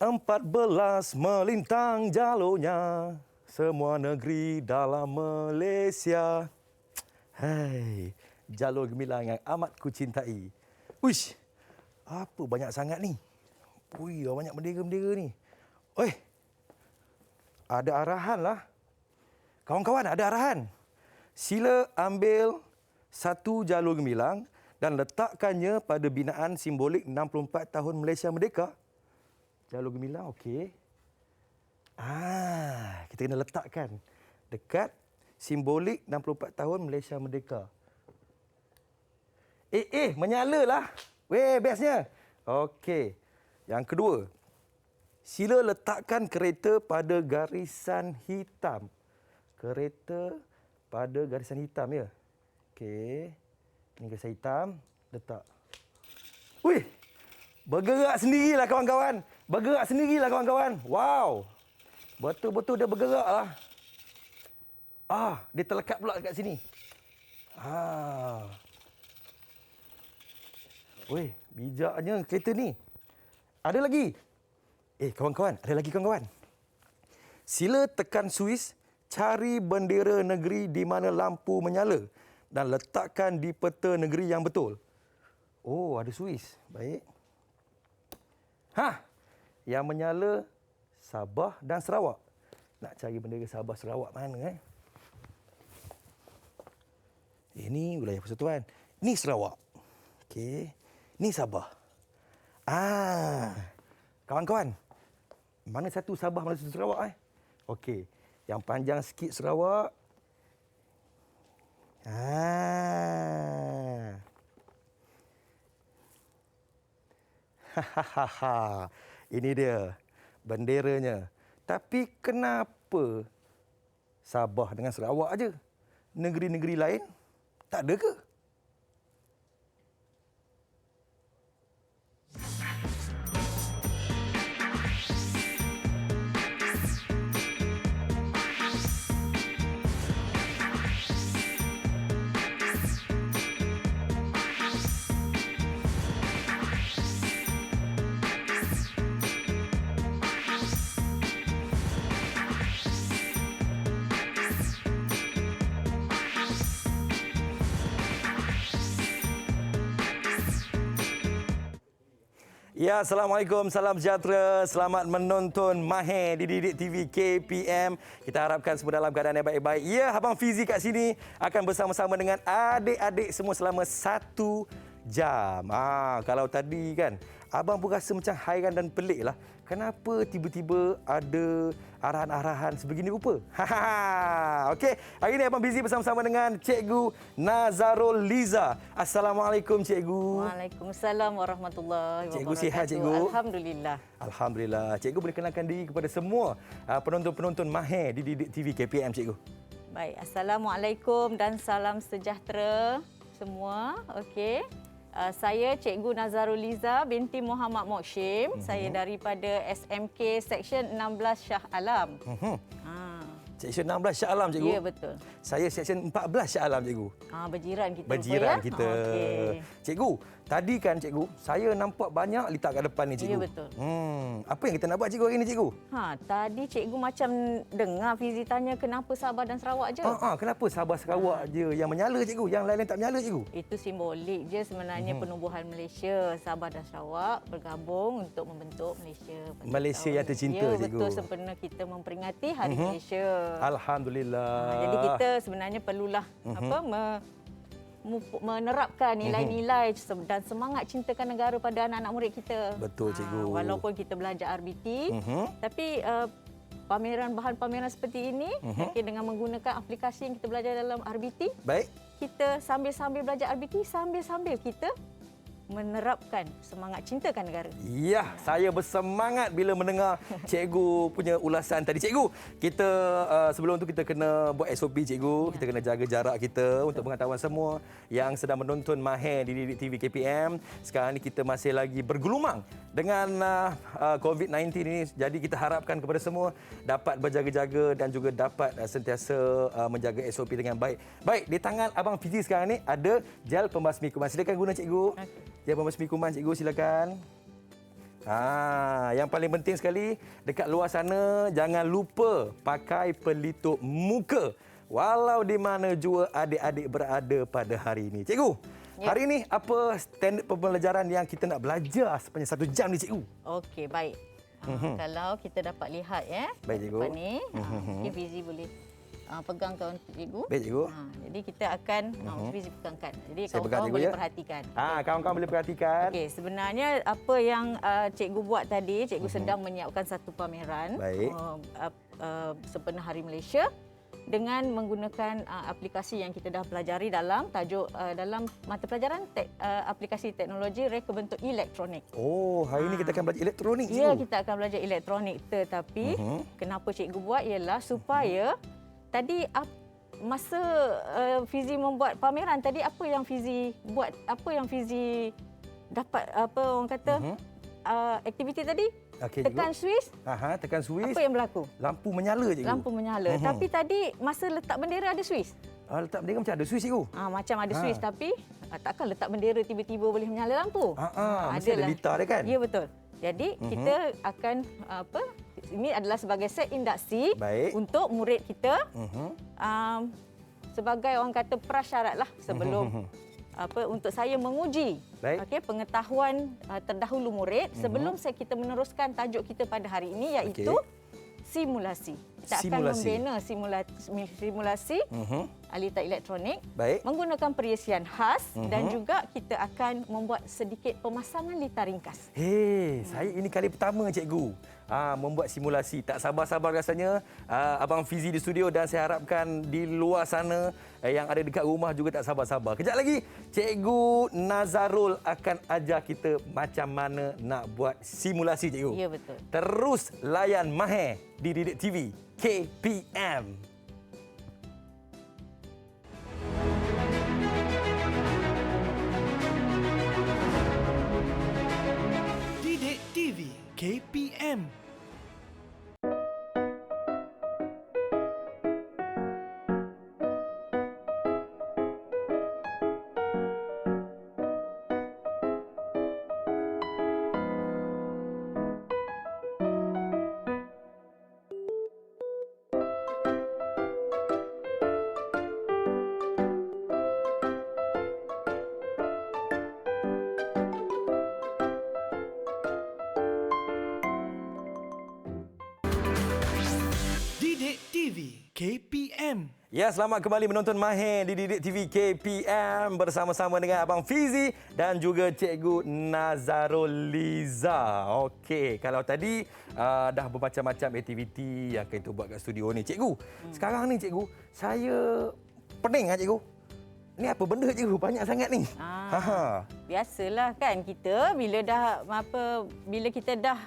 14 melintang jalurnya, semua negeri dalam Malaysia. Hai, jalur gemilang yang amat kucintai. Uish, apa banyak sangat ni? Ui, banyak bendera-bendera ni. Oi, ada arahan lah. Kawan-kawan, ada arahan. Sila ambil satu jalur gemilang dan letakkannya pada binaan simbolik 64 tahun Malaysia Merdeka. Jalur gemilang, okey. Kita kena letakkan dekat simbolik 64 tahun Malaysia Merdeka. Menyalalah. Weh, bestnya. Okey. Yang kedua, sila letakkan kereta pada garisan hitam. Kereta pada garisan hitam, ya. Okey. Ini garisan hitam. Letak. Wih! Bergerak sendirilah, kawan-kawan. Bergerak sendirilah, kawan-kawan. Wow! Betul-betul dia bergerak lah. Dia terlekat pula dekat sini. Weh, bijaknya kereta ni. Ada lagi. Kawan-kawan, ada lagi, kawan-kawan. Sila tekan suis, cari bendera negeri di mana lampu menyala dan letakkan di peta negeri yang betul. Oh, ada suis. Baik. Yang menyala Sabah dan Sarawak. Nak cari bendera Sabah Sarawak mana? Ini wilayah persatuan. Ini Sarawak. Okey. Ini Sabah. Kawan-kawan. Mana satu Sabah, mana satu Sarawak? Okey. Yang panjang sikit Sarawak. Ini dia benderanya. Tapi kenapa Sabah dengan Sarawak aja? Negeri-negeri lain tak ada ke? Ya, Assalamualaikum, salam sejahtera. Selamat menonton Mahir di Didik TV KPM. Kita harapkan semua dalam keadaan yang baik-baik. Ya, Abang Fizi kat sini akan bersama-sama dengan adik-adik semua selama 1 jam. Kalau tadi kan, Abang pun rasa macam hairan dan pelik lah. Kenapa tiba-tiba ada arahan-arahan sebegini rupa? Okey, hari ini Abang Fizi bersama-sama dengan Cikgu Nazarul Liza. Assalamualaikum, Cikgu. Waalaikumsalam warahmatullahi wabarakatuh. Cikgu sihat, Cikgu? Alhamdulillah. Alhamdulillah. Cikgu boleh kenalkan diri kepada semua penonton-penonton Mahir di Didik TV KPM, Cikgu. Baik, Assalamualaikum dan salam sejahtera semua. Okey. Saya Cikgu Nazarul Liza binti Muhammad Mokshim. Saya daripada SMK Seksyen 16 Shah Alam. Seksyen 16 Shah Alam, Cikgu? Ya, betul. Saya Seksyen 14 Shah Alam, Cikgu. Berjiran kita. Berjiran ya? kita. Okey. Cikgu, tadi kan Cikgu, saya nampak banyak litak kat depan ni, Cikgu. Ya, betul. Apa yang kita nak buat, Cikgu, hari ni, Cikgu? Tadi Cikgu macam dengar Fizi tanya kenapa Sabah dan Sarawak je. Kenapa Sabah Sarawak je yang menyala, Cikgu? Yang lain-lain tak menyala, Cikgu? Itu simbolik je sebenarnya penubuhan Malaysia. Sabah dan Sarawak bergabung untuk membentuk Malaysia. Malaysia yang tercinta, ya, Cikgu. Betul, sempena kita memperingati Hari Malaysia. Alhamdulillah. Jadi kita sebenarnya perlulah menerapkan nilai-nilai dan semangat cintakan negara pada anak-anak murid kita. Betul, Cikgu. Walaupun kita belajar RBT, tapi pameran bahan pameran seperti ini, mungkin dengan menggunakan aplikasi yang kita belajar dalam RBT, Baik. kita sambil-sambil belajar RBT, sambil-sambil kita menerapkan semangat cintakan negara. Ya, saya bersemangat bila mendengar cikgu punya ulasan tadi. Cikgu, kita sebelum tu kita kena buat SOP, Cikgu. Kita kena jaga jarak kita untuk pengetahuan semua yang sedang menonton Mahir di Didik TV KPM. Sekarang ni kita masih lagi bergelumang dengan COVID-19 ini. Jadi kita harapkan kepada semua dapat berjaga-jaga dan juga dapat sentiasa menjaga SOP dengan baik. Baik, di tangan Abang Fizi sekarang ni ada gel pembasmi kuman. Silakan guna, Cikgu. Gel pembasmi kuman, Cikgu, silakan. Yang paling penting sekali dekat luar sana jangan lupa pakai pelitup muka walau di mana jua adik-adik berada pada hari ini. Cikgu, hari ini apa standard pembelajaran yang kita nak belajar sepanjang 1 jam ni, cikgu? Okey, baik. Kalau kita dapat lihat Baik, cikgu. depan ni, okay, Fizi boleh pegangkan untuk cikgu. Baik, cikgu. Jadi kita akan Fizi pegangkan. Jadi Saya pegang, kawan-kawan cikgu, boleh ya. perhatikan. Kawan-kawan boleh perhatikan. Okey, sebenarnya apa yang cikgu buat tadi, cikgu sedang menyiapkan satu pameran Baik. sempena Hari Malaysia dengan menggunakan aplikasi yang kita dah pelajari dalam tajuk dalam mata pelajaran aplikasi teknologi reka bentuk elektronik. Oh, hari ini kita akan belajar elektronik, cikgu. Ya, kita akan belajar elektronik, tetapi kenapa cikgu buat ialah supaya tadi masa Fizi membuat pameran tadi, apa yang Fizi buat, apa yang Fizi dapat, apa orang kata aktiviti tadi, Okey, tekan cikgu. Swiss, Tekan Swiss. apa yang berlaku? Lampu menyala, cikgu. Lampu menyala. Tapi tadi masa letak bendera ada Swiss. Letak bendera macam ada Swiss, cikgu. Macam ada Swiss, tapi takkan letak bendera tiba-tiba boleh menyala lampu. Mesti ada litar dia kan? Ya, betul. Jadi kita akan ini adalah sebagai set induksi Baik. untuk murid kita sebagai orang kata prasyarat lah sebelum untuk saya menguji pengetahuan terdahulu murid sebelum kita meneruskan tajuk kita pada hari ini, iaitu simulasi. Kita akan membina simulasi alita elektronik menggunakan perisian khas dan juga kita akan membuat sedikit pemasangan litar ringkas. Saya ini kali pertama, cikgu, membuat simulasi. Tak sabar-sabar rasanya Abang Fizi di studio, dan saya harapkan di luar sana yang ada dekat rumah juga tak sabar-sabar. Kejap lagi Cikgu Nazarul akan ajar kita macam mana nak buat simulasi, cikgu. Ya, betul. Terus layan Mahir di Didik TV KPM. Didik TV KPM. Didik TV KPM. Ya, selamat kembali menonton Mahir di Didik TV KPM bersama-sama dengan Abang Fizi dan juga Cikgu Nazarul Liza. Okey, kalau tadi dah bermacam-macam aktiviti yang kita buat kat studio ni, cikgu. Sekarang ni, cikgu, saya pening cikgu. Ni apa benda, cikgu? Banyak sangat ni. Biasalah kan kita bila kita dah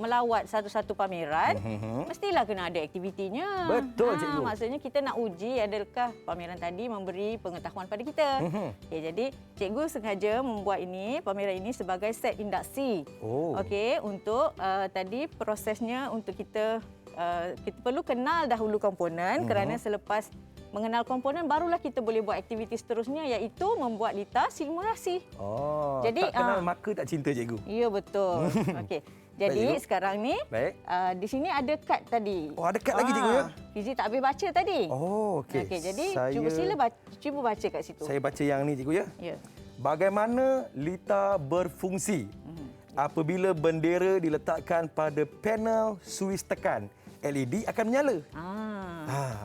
melawat satu-satu pameran, mestilah kena ada aktivitinya. Betul, cikgu. Maksudnya kita nak uji adakah pameran tadi memberi pengetahuan pada kita. Jadi cikgu sengaja membuat pameran ini sebagai set induksi. Untuk tadi prosesnya untuk kita perlu kenal dahulu komponen, kerana selepas mengenal komponen barulah kita boleh buat aktiviti seterusnya, iaitu membuat litar simulasi. Jadi tak kenal maka tak cinta, cikgu. Ya, betul. Okey. Jadi sekarang ni di sini ada kad tadi. Ada kad lagi, cikgu, ya? Fizi tak habis baca tadi. Okey. Jadi cuba baca kat situ. Saya baca yang ni, cikgu, ya? Ya. Bagaimana litar berfungsi apabila bendera diletakkan pada panel suis tekan, LED akan menyala.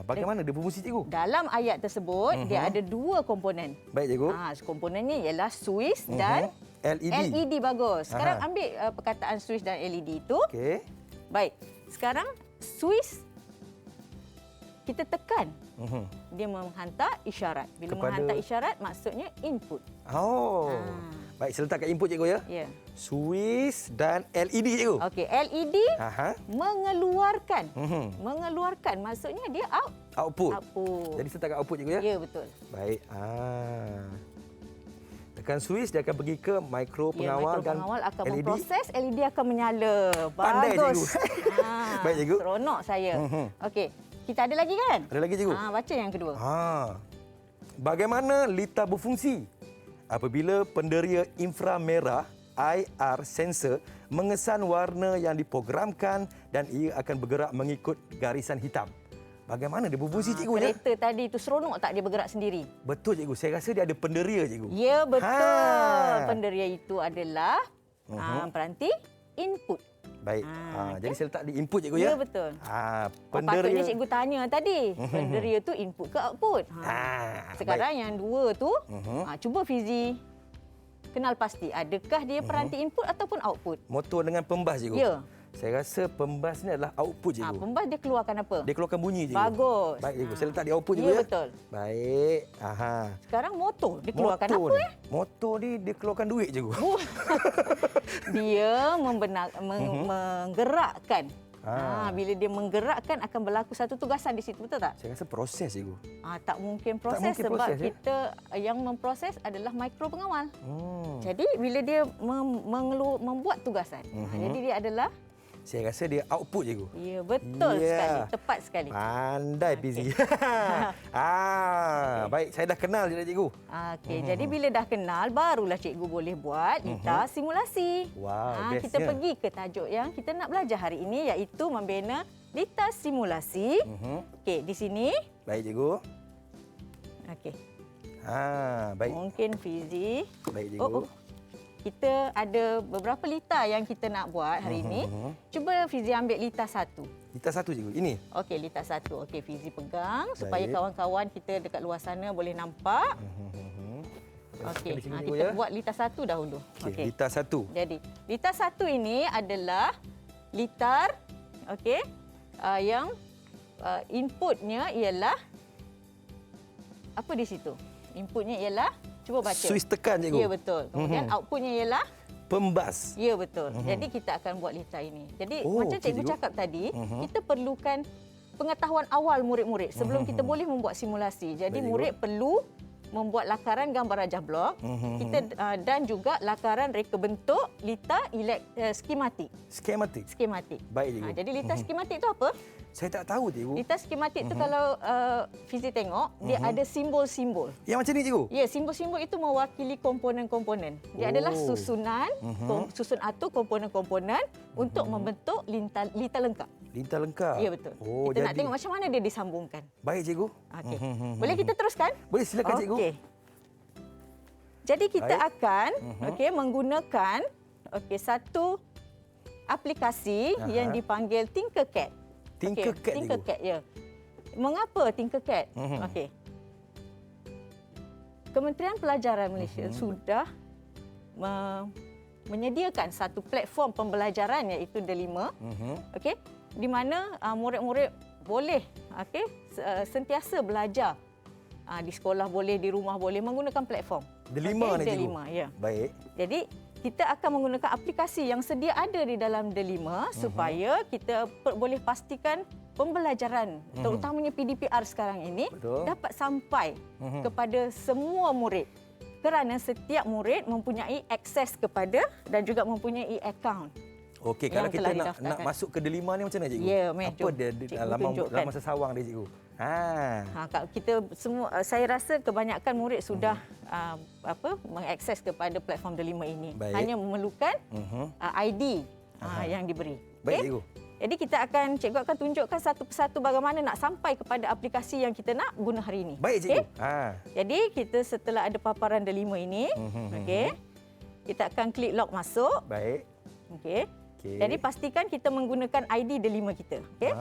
Bagaimana dia berfungsi, cikgu? Dalam ayat tersebut dia ada dua komponen. Baik, cikgu. Komponennya ialah suis dan LED. LED bagus. Sekarang ambil perkataan suis dan LED itu. Okey. Baik. Sekarang suis kita tekan. Dia menghantar isyarat. Bila menghantar isyarat maksudnya input. Baik, saya letak kat input, cikgu, ya? Ya. Suis dan LED, cikgu. Okey, LED mengeluarkan. Mengeluarkan maksudnya dia Output. output. Jadi saya letak kat output, cikgu, ya? Ya, betul. Baik. Tekan suis, dia akan pergi ke mikro pengawal dan pengawal akan LED. memproses, LED akan menyala. Pandai, Bagus. cikgu. Baik, cikgu. Seronok saya. Okey, kita ada lagi kan? Ada lagi, cikgu? Baca yang kedua. Bagaimana litar berfungsi apabila penderia inframerah IR sensor mengesan warna yang diprogramkan dan ia akan bergerak mengikut garisan hitam. Bagaimana dia berfungsi, cikgu? Ya? Kereta tadi tu seronok tak dia bergerak sendiri? Betul, cikgu. Saya rasa dia ada penderia, cikgu. Ya, betul. Ha. Penderia itu adalah peranti input. Baik. Jadi saya letak di input, cikgu, ya? Ya, betul. Penderia. Patutnya cikgu tanya tadi. Penderia tu input ke output? Sekarang baik. yang dua tu, cuba Fizi kenal pasti. Adakah dia peranti input ataupun output? Motor dengan pembas, cikgu. Ya. Saya rasa pembas ni adalah output, cikgu. Pembas dia keluarkan apa? Dia keluarkan bunyi, cikgu. Bagus. Baik, cikgu. Saya letak di output, cikgu, Ya, ya? betul. Baik. Sekarang Motor dia keluarkan motor apa? ni. Motor ni dia keluarkan duit, cikgu. Dia menggerakkan. Bila dia menggerakkan akan berlaku satu tugasan di situ, betul tak? Saya rasa proses, cikgu. Tak mungkin proses mungkin sebab proses, ya? kita yang memproses adalah mikro pengawal. Jadi bila dia membuat tugasan, jadi dia adalah Saya rasa dia output, cikgu. ya betul sekali, tepat sekali. Pandai, Fizi. Baik, saya dah kenal dia, cikgu. Okey, jadi bila dah kenal barulah cikgu boleh buat litar simulasi. Wow, Kita bestnya. pergi ke tajuk yang kita nak belajar hari ini iaitu membina litar simulasi. Okey, di sini. Baik, cikgu. Okey. Baik. Mungkin Fizi. Baik, cikgu. Kita ada beberapa litar yang kita nak buat hari ini. Cuba Fizi ambil litar satu. Litar satu, cikgu. Ini. Okey, litar satu. Okey, Fizi pegang supaya Baik. kawan-kawan kita dekat luar sana boleh nampak. Okey, Di sini, cikgu, kita ya. buat litar satu dahulu. Okey, litar satu. Jadi, litar satu ini adalah litar yang inputnya ialah apa di situ? Inputnya ialah cuba baca. Suis tekan, cikgu. Ya, betul. Kemudian outputnya ialah Pembas. ya, betul. Jadi kita akan buat litar ini. Jadi macam okey, cikgu cikgu. cakap tadi, kita perlukan pengetahuan awal murid-murid sebelum kita boleh membuat simulasi. Jadi Baik, murid perlu membuat lakaran gambar rajah blok kita dan juga lakaran reka bentuk litar skematik. Skematik. Baik, cikgu. Jadi litar skematik itu apa? Saya tak tahu, cikgu. Litar skematik itu kalau Fizi tengok, dia ada simbol-simbol. Yang macam ni, cikgu? Ya, simbol-simbol itu mewakili komponen-komponen. Dia adalah susunan, susun atur komponen-komponen untuk membentuk litar lengkap. Litar lengkap. Ya, betul. Kita nak tengok macam mana dia disambungkan. Baik, cikgu. Okey. Boleh kita teruskan? Boleh, silakan, cikgu. Okey. Jadi kita Baik. akan menggunakan satu aplikasi yang dipanggil Tinkercad. Tinkercad, cikgu. Tinkercad, ya. Mengapa Tinkercad? Okey. Kementerian Pelajaran Malaysia sudah menyediakan satu platform pembelajaran iaitu D5. Okey. Di mana murid-murid boleh sentiasa belajar. Di sekolah boleh, di rumah boleh menggunakan platform. D5 ni, cikgu. D5, ya. Baik. Jadi kita akan menggunakan aplikasi yang sedia ada di dalam D5 supaya kita boleh pastikan pembelajaran terutamanya PDPR sekarang ini dapat sampai kepada semua murid. Kerana setiap murid mempunyai akses kepada dan juga mempunyai akaun. Okey, kalau kita nak masuk ke D5 ni macam mana, cikgu? Ya, apa dia laman sesawang dia, cikgu? Kita semua, saya rasa kebanyakan murid sudah mengakses kepada platform D5 ini. Baik. Hanya memerlukan ID yang diberi. Baik, cikgu. Jadi cikgu akan tunjukkan satu persatu bagaimana nak sampai kepada aplikasi yang kita nak guna hari ini. Baik, cikgu. Jadi kita setelah ada paparan D5 ini, kita akan klik log masuk. Baik. Okey. Jadi pastikan kita menggunakan ID D5 kita. Okey.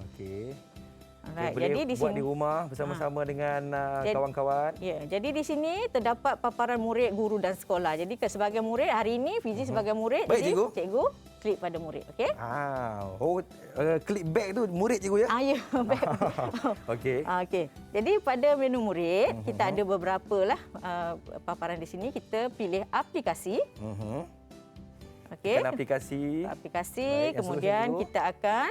Okey. Alright, boleh jadi di buat sini di rumah bersama-sama dengan kawan-kawan. Ya, jadi di sini terdapat paparan murid, guru dan sekolah. Jadi sebagai murid hari ini Fizi sebagai murid, Baik, jadi cikgu. klik pada murid, okey? Klik back tu murid, cikgu, ya? Ya, baik. Okey. Okey. Jadi pada menu murid, kita ada beberapa lah paparan di sini. Kita pilih aplikasi. Okey. Tekan aplikasi. Baik, yang Kemudian seterusnya, cikgu. kita akan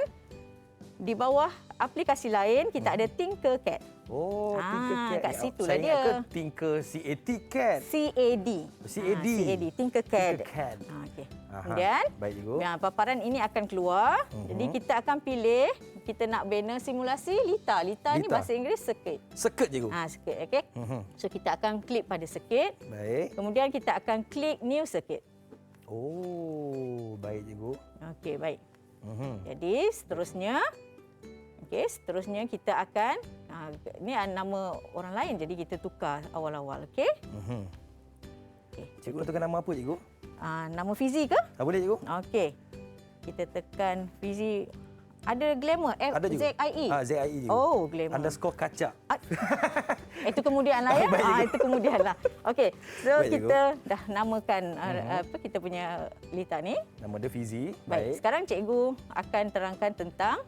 di bawah aplikasi lain kita ada Tinkercad. Tinkercad. kat situ lah Saya ingat dia. ke Tinker CAT. CAD. Tinkercad. Okey. Kemudian Baik, cikgu. paparan ini akan keluar. Jadi kita akan pilih kita nak bina simulasi litar. Litar ni Litar. bahasa Inggeris circuit. Circuit, cikgu. Circuit, okey. So kita akan klik pada circuit. Baik. Kemudian kita akan klik new circuit. Oh, baik cikgu. Okey, baik. Mhm. Jadi seterusnya kita akan ni nama orang lain, jadi kita tukar awal-awal. Okey? Mhm. Okey. Cikgu nak tukar nama apa cikgu? Nama Fizi ke? Boleh cikgu? Okey. Kita tekan Fizi. Ada glamour Ada cikgu. ZIE. ZIE cikgu. Oh, glamour. Underscore kacak. Itu kemudian lah ya. Baik, cikgu. Itu kemudian lah. Okey. So Baik, cikgu. kita dah namakan kita punya Lita ni. Nama dia Fizi. Baik. Sekarang cikgu akan terangkan tentang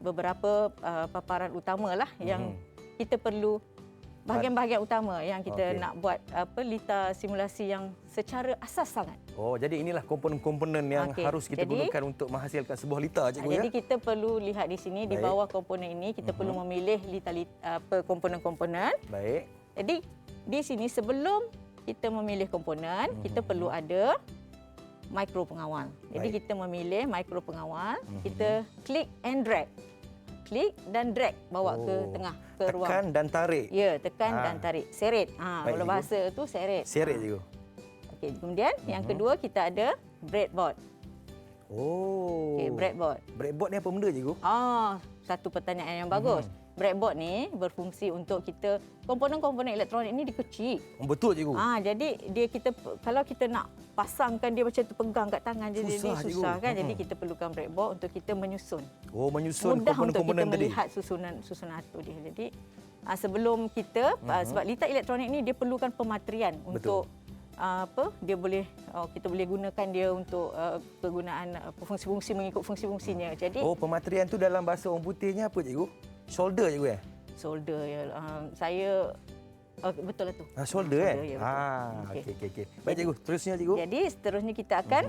beberapa paparan utama lah yang kita perlu, bahagian-bahagian utama yang kita Okey. nak buat Lita simulasi yang secara asas sangat. Oh, jadi inilah komponen-komponen yang Okey, harus kita jadi- gunakan untuk menghasilkan sebuah lita cikgu Jadi ya. kita perlu lihat di sini di Baik. bawah komponen ini kita perlu memilih komponen-komponen. Baik. Jadi di sini sebelum kita memilih komponen, kita perlu ada mikro pengawal. Jadi Baik. kita memilih mikro pengawal, kita klik and drag. Klik dan drag bawa ke tengah, ke ruang. Tekan dan tarik. Ya, tekan dan tarik. Seret. Baik, Kalau cikgu. bahasa tu seret. Seret cikgu. Okey, kemudian yang kedua kita ada breadboard. Oh. Okey, breadboard. Breadboard ni apa benda cikgu? Satu pertanyaan yang bagus. Breadboard ni berfungsi untuk kita komponen-komponen elektronik ni dikecil. Oh, betul cikgu. Jadi dia kalau kita nak pasangkan dia macam tu pegang kat tangan je dia Susah, susah cikgu. kan. Jadi kita perlukan breadboard untuk kita menyusun. Oh, menyusun Mudah untuk kita komponen-komponen tadi. melihat susunan atur dia. Jadi sebelum kita sebab litar elektronik ni dia perlukan pematrian untuk dia boleh kita boleh gunakan dia untuk kegunaan fungsi-fungsi mengikut fungsi-fungsinya. Jadi Pematrian tu dalam bahasa orang putihnya apa cikgu? Shoulder cikgu ya? solder ya. Saya betul lah tu. Shoulder kan? ya, betul. Okey. Baik cikgu, terusnya cikgu. Jadi seterusnya kita akan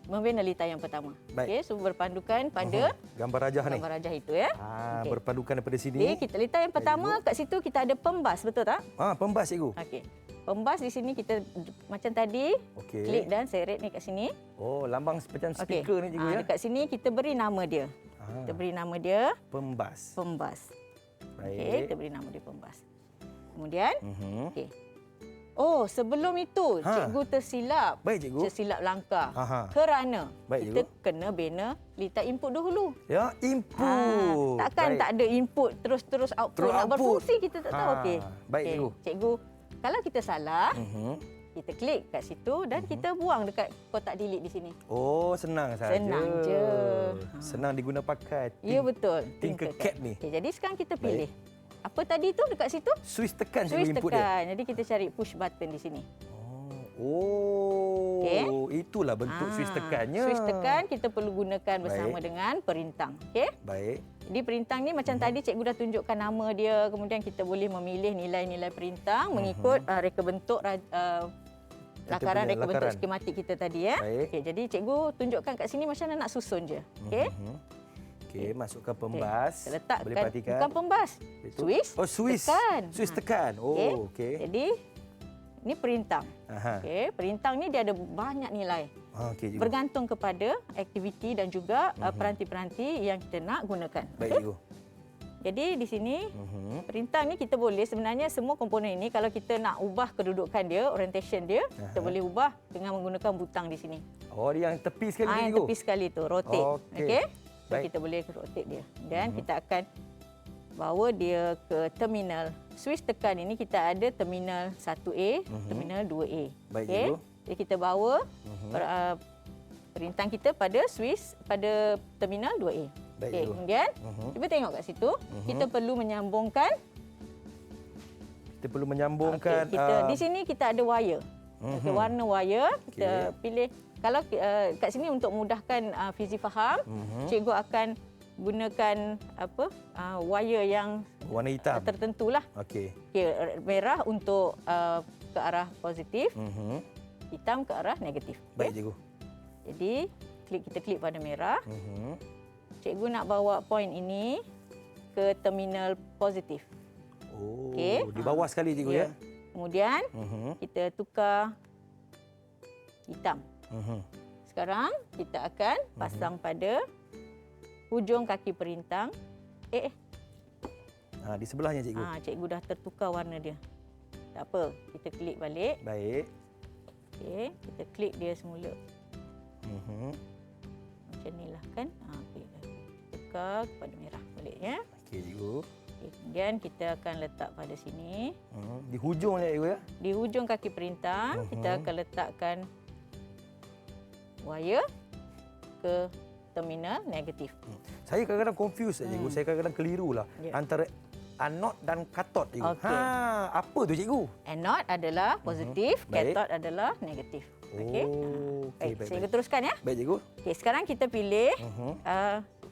membina lita yang pertama. Baik. Okey, so berpandukan pada Gambar rajah ni. gambar rajah itu ya. Okey. Berpadukan daripada sini. Okey, kita lita yang pertama kat situ kita ada pembas, betul tak? Pembas cikgu. Okey. Pembas di sini kita macam tadi Okey. klik dan seret ni kat sini. Oh, lambang macam Okey. speaker ni cikgu ya. Dekat sini kita beri nama dia. Kita beri nama dia Pembas. pembas. Okey, Baik. kita beri nama dia pembas. Kemudian okey. Sebelum itu cikgu tersilap. Baik cikgu. Tersilap langkah. Aha. Kerana Baik, kita cikgu. kena bina lita input dahulu. Ya, input. Takkan Baik. tak ada input terus output. Terus Nak output. berfungsi kita tak tahu. Okey. Baik, Okey, cikgu. Cikgu, kalau kita salah, kita klik kat situ dan Mhm. kita buang dekat kotak delete di sini. Oh, senang saja. Senang je. Senang diguna pakai. Ya betul. Tinkercad ni. Okey, jadi sekarang kita pilih. Apa tadi tu dekat situ? Switch tekan cikgu Switch input dia. tekan. Jadi kita cari push button di sini. Oh, Okey. itulah bentuk switch tekannya. Switch tekan kita perlu gunakan bersama Baik. dengan perintang. Okey? Baik. Jadi perintang ni macam tadi cikgu dah tunjukkan nama dia, kemudian kita boleh memilih nilai-nilai perintang mengikut reka bentuk lakaran punya reka bentuk lakaran. skematik kita tadi ya. Baik. Okey, jadi cikgu tunjukkan kat sini macam mana nak susun je. Okey? Okey, masukkan pembas. Kita letakkan Boleh perhatikan. bukan pembas. Itu. Switch. Oh, switch. Tekan. Switch tekan. Oh, okey. Jadi ini perintang. Aha. Okey, perintang ni dia ada banyak nilai. Okey cikgu. Bergantung kepada aktiviti dan juga peranti-peranti yang kita nak gunakan. Baik Okey? cikgu. Jadi di sini perintang ni kita boleh sebenarnya semua komponen ini kalau kita nak ubah kedudukan dia, orientation dia, kita boleh ubah dengan menggunakan butang di sini. Oh, dia yang tepi sekali Yang cikgu. tepi sekali tu, rotate. Okey. Okey? So Baik. kita boleh rotate dia. Dan kita akan bawa dia ke terminal. Switch tekan ini kita ada terminal 1A, terminal 2A. Baik, Okey? cikgu. Jadi kita bawa perintang kita pada switch pada terminal 2A. Baik, Okey, cikgu. kemudian cuba tengok kat situ, kita perlu menyambungkan. Kita perlu menyambungkan Di sini kita ada wire. Okey, warna wire kita pilih. Kalau kat sini untuk mudahkan Fizi faham, cikgu akan gunakan wire yang warna hitam. tertentulah. Okey. Okey, merah untuk ke arah positif, hitam ke arah negatif. Baik cikgu. Jadi kita klik pada merah. Cikgu nak bawa point ini ke terminal positif. Oh, Okey. di bawah sekali cikgu ya. Kemudian kita tukar hitam. Sekarang kita akan pasang pada hujung kaki perintang. Di sebelahnya cikgu. Cikgu dah tertukar warna dia. Tak apa, kita klik balik. Baik. Okey, kita klik dia semula. Mhm. Macam ni lah kan. Okey. Tukar kepada merah balik ya. Okey, cikgu. Okey, kemudian kita akan letak pada sini. Di hujung je, cikgu ya. Di hujung kaki perintah, kita akan letakkan wire ke terminal negatif. Saya kadang-kadang confuse cikgu. Saya kadang-kadang keliru lah Ya. antara anode dan katot, cikgu. Okey. Apa tu, cikgu? Anode adalah positif, Baik. cathode adalah negatif. Okey. Oh, okey, Baik, baik. saya teruskan ya. Baik, cikgu. Okey, sekarang kita pilih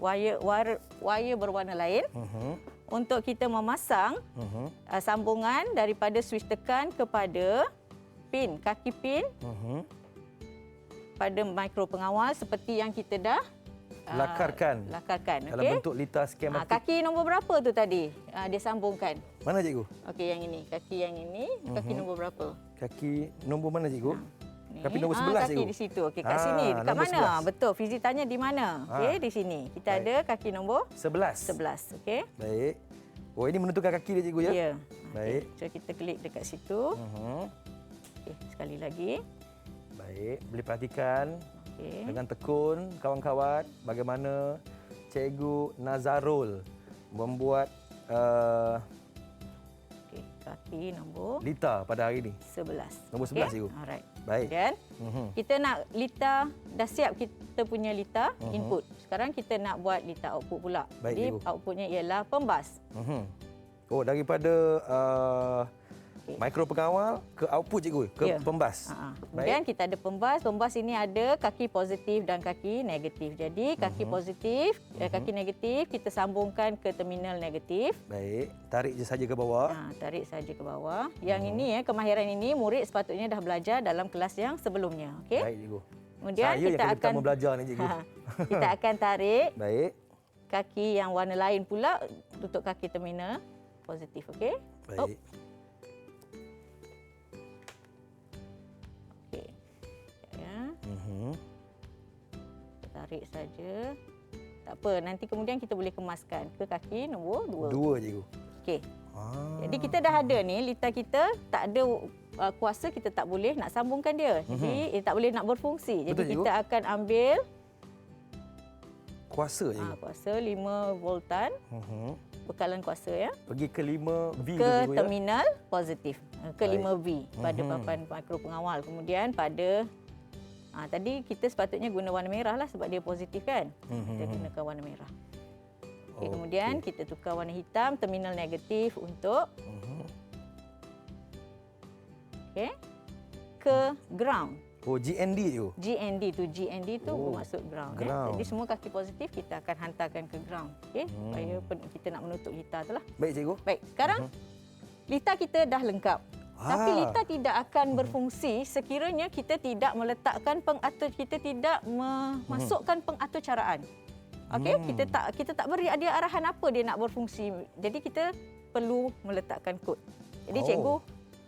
wire berwarna lain untuk kita memasang sambungan daripada switch tekan kepada pin, kaki pin pada mikro pengawal seperti yang kita dah Lakarkan lakarkan. dalam Okey. bentuk litar skematik. Kaki nombor berapa tu tadi? Dia sambungkan. Mana, cikgu? Okey, yang ini. Kaki yang ini, kaki nombor berapa? Kaki nombor mana, cikgu? Ni. Kaki nombor 11, kaki cikgu. di situ. Okey, kat sini. Dekat nombor mana? 11. Betul. Fizi tanya di mana? Okey, di sini. Kita Baik. ada kaki nombor 11. 11. Okey. Baik. Oh, ini menentukan kaki dia, cikgu ya? Ya. Baik. Okey, so kita klik dekat situ. Okey, sekali lagi. Baik, boleh perhatikan Okey. dengan tekun kawan-kawan bagaimana Cikgu Nazarul membuat Okey, kaki nombor litar pada hari ini. 11. Nombor 11, cikgu. Alright. Baik. Kemudian kita nak litar, dah siap kita punya litar input. Sekarang kita nak buat litar output pula. Baik, Jadi cikgu. outputnya ialah pembas. Oh, daripada mikro pengawal ke output, cikgu, ke Ya. pembas. Kemudian kita ada pembas. Pembas ini ada kaki positif dan kaki negatif. Jadi kaki positif, kaki negatif kita sambungkan ke terminal negatif. Baik, tarik je saja ke bawah. Tarik saja ke bawah. Yang ini kemahiran ini murid sepatutnya dah belajar dalam kelas yang sebelumnya. Okey. Baik, cikgu. Kemudian Saya yang kita kali akan pertama belajar ni, cikgu. kita akan tarik Baik. kaki yang warna lain pula untuk kaki terminal positif. Okey. Baik. Okey. Ya. Tarik saja. Tak apa, nanti kemudian kita boleh kemaskan ke kaki nombor 2. Dua, cikgu. Okey. Jadi kita dah ada ni, litar kita tak ada kuasa, kita tak boleh nak sambungkan dia. Jadi tak boleh nak berfungsi. Jadi Betul, cikgu. kita akan ambil Kuasa, cikgu. kuasa 5 voltan, bekalan kuasa ya, Pergi ke 5V tu, ke cikgu ya. terminal positif, ke 5V pada papan mikro pengawal. Kemudian pada tadi kita sepatutnya guna warna merah lah sebab dia positif kan. Kita gunakan warna merah. Okay, kemudian kita tukar warna hitam terminal negatif untuk ke ground. Oh, GND, cikgu. GND tu bermaksud ground. ground. Jadi semua kaki positif kita akan hantarkan ke ground. Okey, supaya kita nak menutup litar tu lah. Baik, cikgu. Baik, sekarang litar kita dah lengkap. Tapi litar tidak akan berfungsi sekiranya kita tidak meletakkan pengatur, kita tidak memasukkan pengatur caraan. Okey, kita tak beri dia arahan apa dia nak berfungsi. Jadi kita perlu meletakkan kod. Jadi cikgu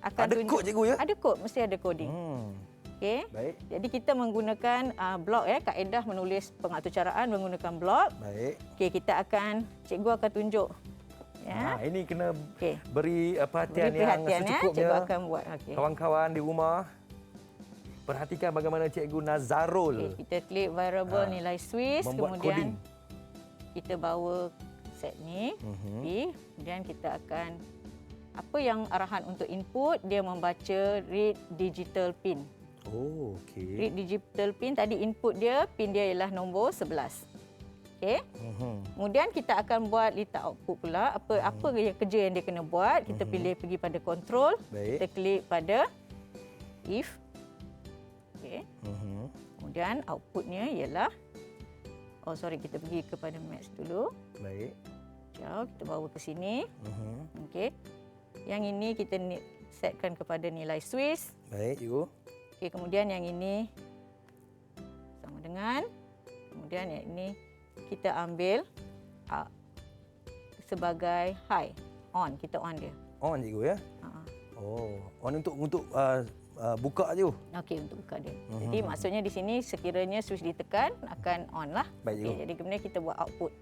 akan Ada kod, cikgu ya? Ada kod, mesti ada coding. Okey. Baik. Jadi kita menggunakan blok kaedah menulis pengatur caraan menggunakan blok. Baik. Okey, cikgu akan tunjuk. Ya. Ini kena Okey. beri perhatian, Beri perhatian yang secukupnya. Cikgu akan buat. Okey. Kawan-kawan di rumah, perhatikan bagaimana Cikgu Nazarul Okey, kita klik variable nilai Swiss, membuat kemudian coding. kita bawa set ni. Kemudian kita akan apa yang arahan untuk input, dia membaca read digital pin. Oh, okey. Read digital pin tadi input dia, pin dia ialah nombor 11. Okey. Kemudian kita akan buat litar output pula. Apa yang kerja yang dia kena buat? Kita pilih pergi pada control. Baik. Kita klik pada if. Okey. Kemudian outputnya ialah kita pergi kepada match dulu. Baik. Jauh kita bawa ke sini. Okey. Yang ini kita setkan kepada nilai Swiss. Baik, cikgu. Okey, kemudian yang ini sama dengan, kemudian yang ini kita ambil sebagai high, on, kita on dia. On, cikgu ya? Oh, on untuk buka je. Okey, untuk buka dia. Jadi maksudnya di sini sekiranya switch ditekan akan on lah. Baik, cikgu. Okey, jadi kemudian kita buat output.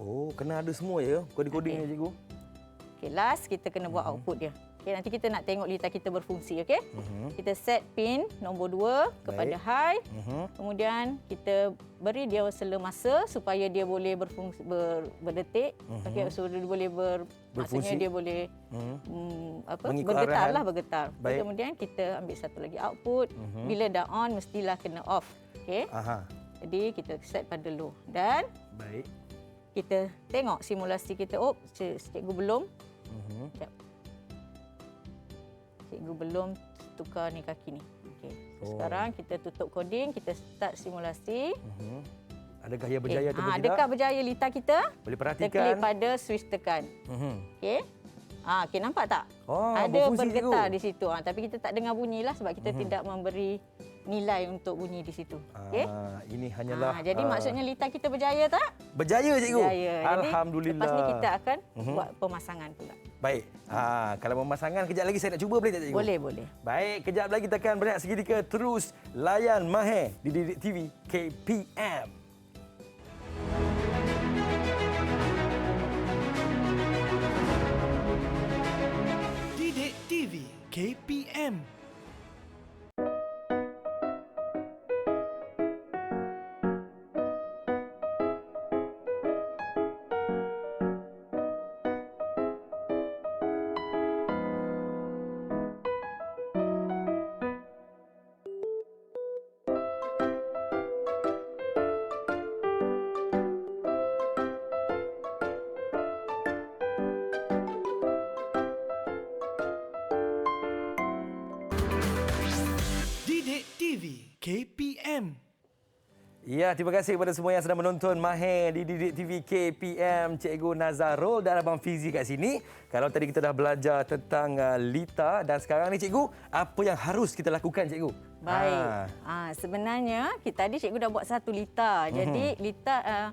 Oh, kena ada semua ya kode-kodenya, cikgu. Okey, last kita kena buat output dia. Okey. Okey, nanti kita nak tengok litar kita berfungsi, okey? Kita set pin nombor 2 kepada Baik. high. Kemudian kita beri dia sela masa supaya dia boleh berdetik. Okey, so dia boleh maksudnya dia boleh Mengikut bergetar arahan. lah, bergetar. Baik. Kemudian kita ambil satu lagi output. Bila dah on mestilah kena off. Okey. Aha. Jadi kita set pada low dan Baik. kita tengok simulasi kita. Oh, cikgu belum. Sekejap. Cikgu belum tukar ni kaki ni. Okey. Oh. Sekarang kita tutup coding, kita start simulasi. Adakah ia berjaya atau tidak? Adakah berjaya litar kita? Boleh Kita klik perhatikan. pada switch tekan. Okey. Okey, nampak tak? Oh, Ada berfungsi, bergetar cikgu. di situ. Tapi kita tak dengar bunyilah sebab kita tidak memberi nilai untuk bunyi di situ. Okey. Ini hanyalah Jadi maksudnya litar kita berjaya tak? berjaya, cikgu. Berjaya. Jadi, Alhamdulillah. lepas ni kita akan buat pemasangan pula. Baik. Kalau pemasangan kejap lagi saya nak cuba boleh tak, cikgu? Boleh, boleh. Baik, kejap lagi kita akan berehat seketika. Terus layan Mahir di Didik TV KPM. Didik TV KPM. Didik TV KPM. Ya, terima kasih kepada semua yang sedang menonton Mahir di Didik TV KPM. Cikgu Nazarul dan Abang Fizi kat sini. Kalau tadi kita dah belajar tentang litar dan sekarang ni cikgu, apa yang harus kita lakukan, cikgu? Baik. Sebenarnya tadi cikgu dah buat satu litar. Jadi litar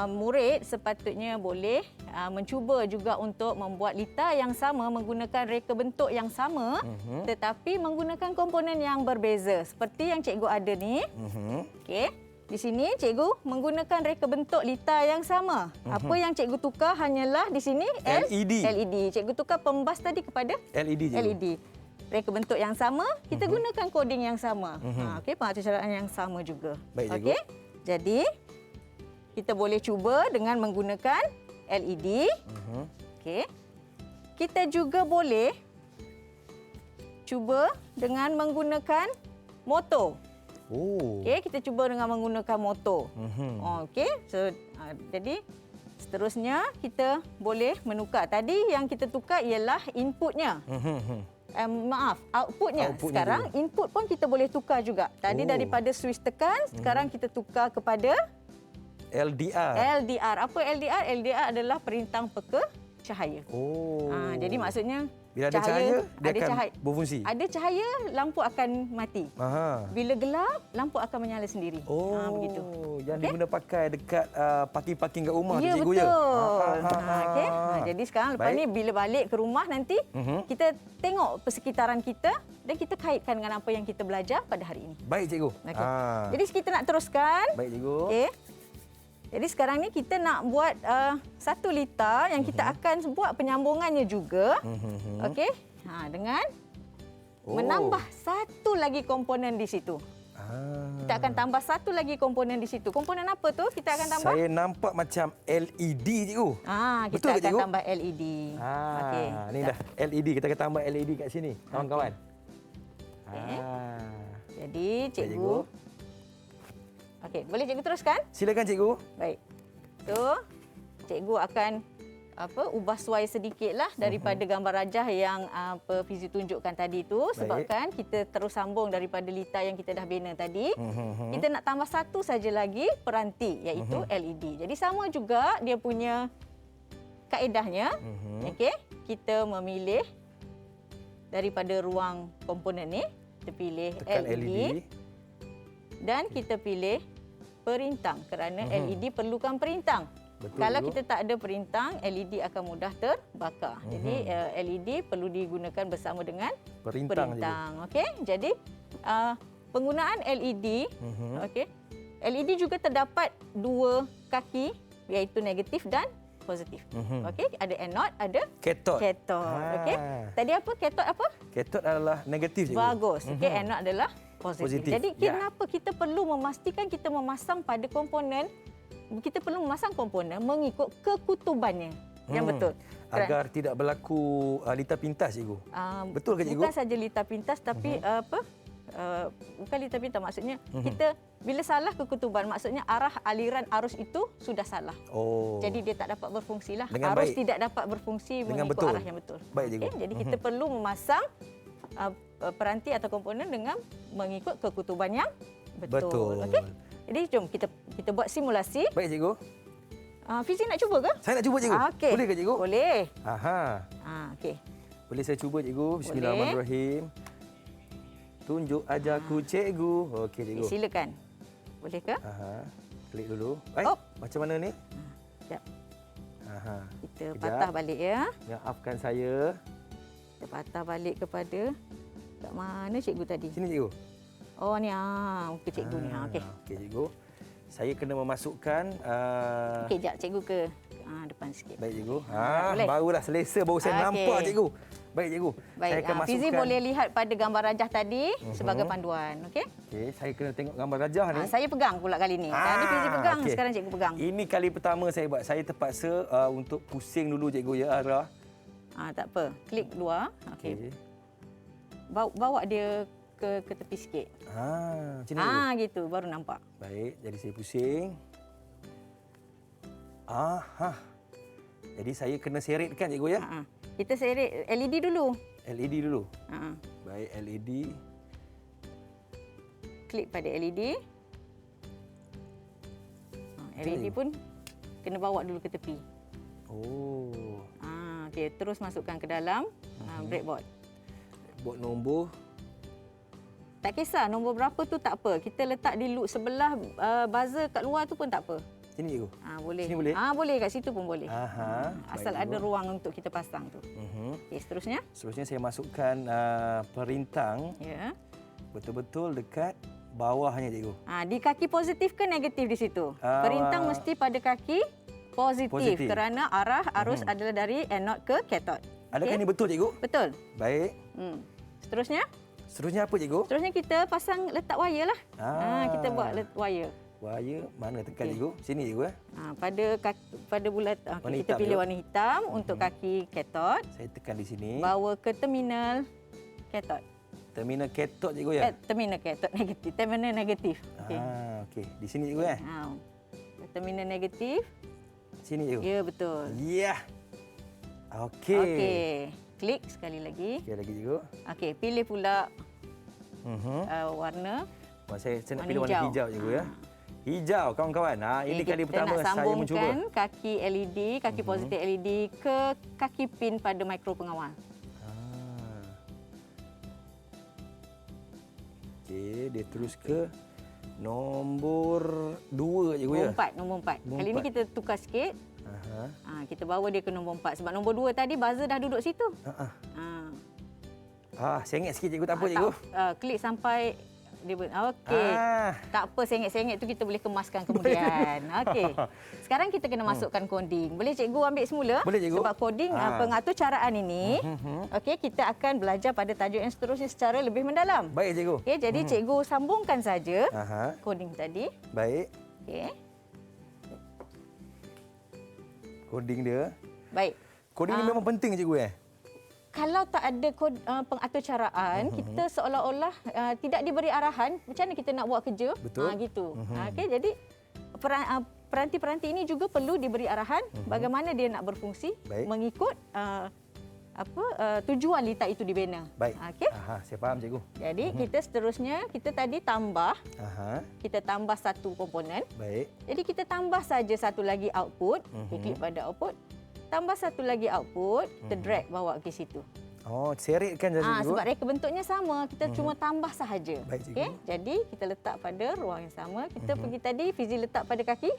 murid sepatutnya boleh mencuba juga untuk membuat litar yang sama menggunakan reka bentuk yang sama tetapi menggunakan komponen yang berbeza. Seperti yang cikgu ada ni. Okey. Di sini cikgu menggunakan reka bentuk litar yang sama. Apa yang cikgu tukar hanyalah di sini LED. LED. Cikgu tukar pembas tadi kepada LED, cikgu. LED. Reka bentuk yang sama, kita gunakan coding yang sama. Okey, pengaturcaraan yang sama juga. Baik, cikgu. Okey. Jadi kita boleh cuba dengan menggunakan LED. Okey. Kita juga boleh cuba dengan menggunakan motor. Oh. Okey, kita cuba dengan menggunakan motor. Okey. So, jadi seterusnya kita boleh menukar. Tadi yang kita tukar ialah inputnya. Outputnya. Sekarang input pun kita boleh tukar juga. Tadi daripada switch tekan, sekarang kita tukar kepada LDR. LDR. Apa LDR? LDR adalah perintang peka cahaya. Oh. Jadi maksudnya bila ada cahaya, dia ada akan berfungsi. Ada cahaya, lampu akan mati. Aha. Bila gelap, lampu akan menyala sendiri. Oh, begitu. yang Okey? diguna pakai dekat parking-parking kat rumah Ya, tu, cikgu, betul. ya? Okey. Jadi sekarang lepas Baik. ni bila balik ke rumah nanti, kita tengok persekitaran kita dan kita kaitkan dengan apa yang kita belajar pada hari ini. Baik, cikgu. Okey. Jadi kita nak teruskan. Baik, cikgu. Okey. Jadi sekarang ni kita nak buat satu litar yang kita akan buat penyambungannya juga. Okey. Dengan menambah satu lagi komponen di situ. Kita akan tambah satu lagi komponen di situ. Komponen apa tu kita akan tambah? Saya nampak macam LED, cikgu. Kita Betul ke, akan cikgu? tambah LED. Okey. Ni dah LED. Kita akan tambah LED kat sini, kawan-kawan. Okey. Jadi Baik, cikgu. Okey, boleh cikgu teruskan? Silakan, cikgu. Baik. So, cikgu akan ubah suai sedikitlah daripada gambar rajah yang Fizi tunjukkan tadi tu sebabkan kita terus sambung daripada litar yang kita dah bina tadi. Kita nak tambah satu saja lagi peranti iaitu LED. Jadi sama juga dia punya kaedahnya. Okey, kita memilih daripada ruang komponen ni, kita pilih Tekan LED. dan kita pilih perintang kerana LED perlukan perintang. Betul, Kalau cikgu. kita tak ada perintang, LED akan mudah terbakar. Jadi LED perlu digunakan bersama dengan Perintang, Okey. Jadi penggunaan LED, okey. LED juga terdapat dua kaki iaitu negatif dan positif. Okey, ada anode, ada Katot. Okey. Tadi apa? Katot apa? Katot adalah negatif, cikgu. Bagus. Okey, anode adalah positif. Positif. Jadi Ya. kenapa kita perlu memastikan kita memasang pada komponen, kita perlu memasang komponen mengikut kekutubannya. Yang betul. Agar tidak berlaku litar pintas, cikgu. Betul ke, cikgu? Bukan saja litar pintas tapi bukan litar pintas, maksudnya kita bila salah kekutuban, maksudnya arah aliran arus itu sudah salah. Oh. Jadi dia tak dapat berfungsi lah. Dengan Arus baik. tidak dapat berfungsi Dengan mengikut betul. arah yang betul. Baik, cikgu. Okey, jadi kita perlu memasang peranti atau komponen dengan mengikut kekutuban yang betul. Betul. Okey. Jadi jom kita buat simulasi. Baik, cikgu. Fizi nak cuba ke? Saya nak cuba, cikgu. Okey. Boleh ke, cikgu? Boleh. Aha. Okey. Boleh saya cuba, cikgu? Bismillahirrahmanirrahim. Tunjuk ajarku, cikgu. Okey, cikgu. Silakan. Boleh ke? Aha. Klik dulu. Op. Macam mana ni? Sekejap. Aha. Kita Kejap. patah balik ya. Maafkan saya. Kita patah balik kepada kat mana cikgu tadi? Sini, cikgu. Oh ni muka cikgu ni. Okey. Okey, cikgu. Saya kena memasukkan Okey, jap cikgu ke depan sikit. baik, cikgu. Boleh. Barulah selesa, baru saya Okey. nampak, cikgu. Baik, cikgu. Baik, Saya akan Fizi masukkan. boleh lihat pada gambar rajah tadi sebagai panduan. Okey? Okey, saya kena tengok gambar rajah ni. Saya pegang pula kali ni. Tadi Fizi pegang, okey. sekarang cikgu pegang. Ini kali pertama saya buat. Saya terpaksa untuk pusing dulu, cikgu, ya, arah. Tak apa. Klik luar. Okey. Okey. Bawa dia ke tepi sikit. Macam ni, cikgu. Gitu baru nampak. Baik, jadi saya pusing. Jadi saya kena seretkan, cikgu, ya? Kita seret LED dulu. LED dulu. Ha. Baik, LED. Klik pada LED. LED Okey. pun kena bawa dulu ke tepi. Oh. Okey, terus masukkan ke dalam breadboard. Buat nombor. Tak kisah nombor berapa tu tak apa. Kita letak di loop sebelah buzzer kat luar tu pun tak apa. Sini, cikgu. Boleh. Sini boleh? Boleh, kat situ pun boleh. Asal Baik, ada cikgu. ruang untuk kita pasang tu. Okey, seterusnya. Seterusnya saya masukkan perintang Ya. betul-betul dekat bawahnya, cikgu. Di kaki positif ke negatif di situ? Perintang mesti pada kaki positif. Kerana arah arus adalah dari anode ke katot. Adakah Okey? ini betul, cikgu? Betul. Baik. Seterusnya? Seterusnya apa, cikgu? Seterusnya kita pasang letak wire lah. Kita buat wire. Wire mana tekan, Okey. cikgu? Sini, cikgu. Pada bulat Warna kita hitam, pilih cikgu. warna hitam untuk kaki katot. Saya tekan di sini. Bawa ke terminal katot. Terminal katot, cikgu, ya? Terminal katot negatif. Terminal negatif. Okey. Okey. Di sini, cikgu, ya? Terminal negatif. Sini, cikgu. Ya, betul. Ya. Okey. Okey. Klik sekali lagi. Okey, lagi, cikgu. Okey, pilih pula warna. Saya nak Warna pilih warna hijau. hijau, cikgu, ya? Hijau, kawan-kawan. Ini kali Kita pertama nak saya mencuba. sambungkan kaki LED, kaki positif LED ke kaki pin pada mikro pengawal. Okey, dia terus ke nombor 2, cikgu, ya? Nombor 4. Nombor Kali ni 4. kita tukar sikit. Aha. Kita bawa dia ke nombor 4 sebab nombor 2 tadi buzzer dah duduk situ. Sengit sikit, cikgu. Tak apa, cikgu. Klik sampai dia okey. Tak apa, sengit-sengit tu kita boleh kemaskan kemudian. Okey. Sekarang kita kena masukkan coding. Boleh cikgu ambil semula? Boleh, cikgu. Sebab coding pengatur caraan ini, okey, kita akan belajar pada tajuk yang seterusnya secara lebih mendalam. Baik, cikgu. Okey, jadi cikgu sambungkan saja Aha. coding tadi. Baik. Okey. Coding dia. Baik. Coding ni memang penting, cikgu, ya? Kalau tak ada pengatur caraan, kita seolah-olah tidak diberi arahan macam mana kita nak buat kerja. Betul. Gitu. Okey, jadi peranti-peranti ini juga perlu diberi arahan bagaimana dia nak berfungsi. Baik. Mengikut tujuan litar itu dibina. Baik. Okey. Saya faham, cikgu. Jadi kita seterusnya kita tadi tambah, Aha. kita tambah satu komponen. Baik. Jadi kita tambah saja satu lagi output. Klik pada output. Tambah satu lagi output, kita drag bawa ke situ. Oh, seretkan saja, cikgu. Sebab reka bentuknya sama, kita cuma tambah sahaja. Baik, cikgu. Okey, jadi kita letak pada ruang yang sama. Kita pergi tadi, Fizi letak pada kaki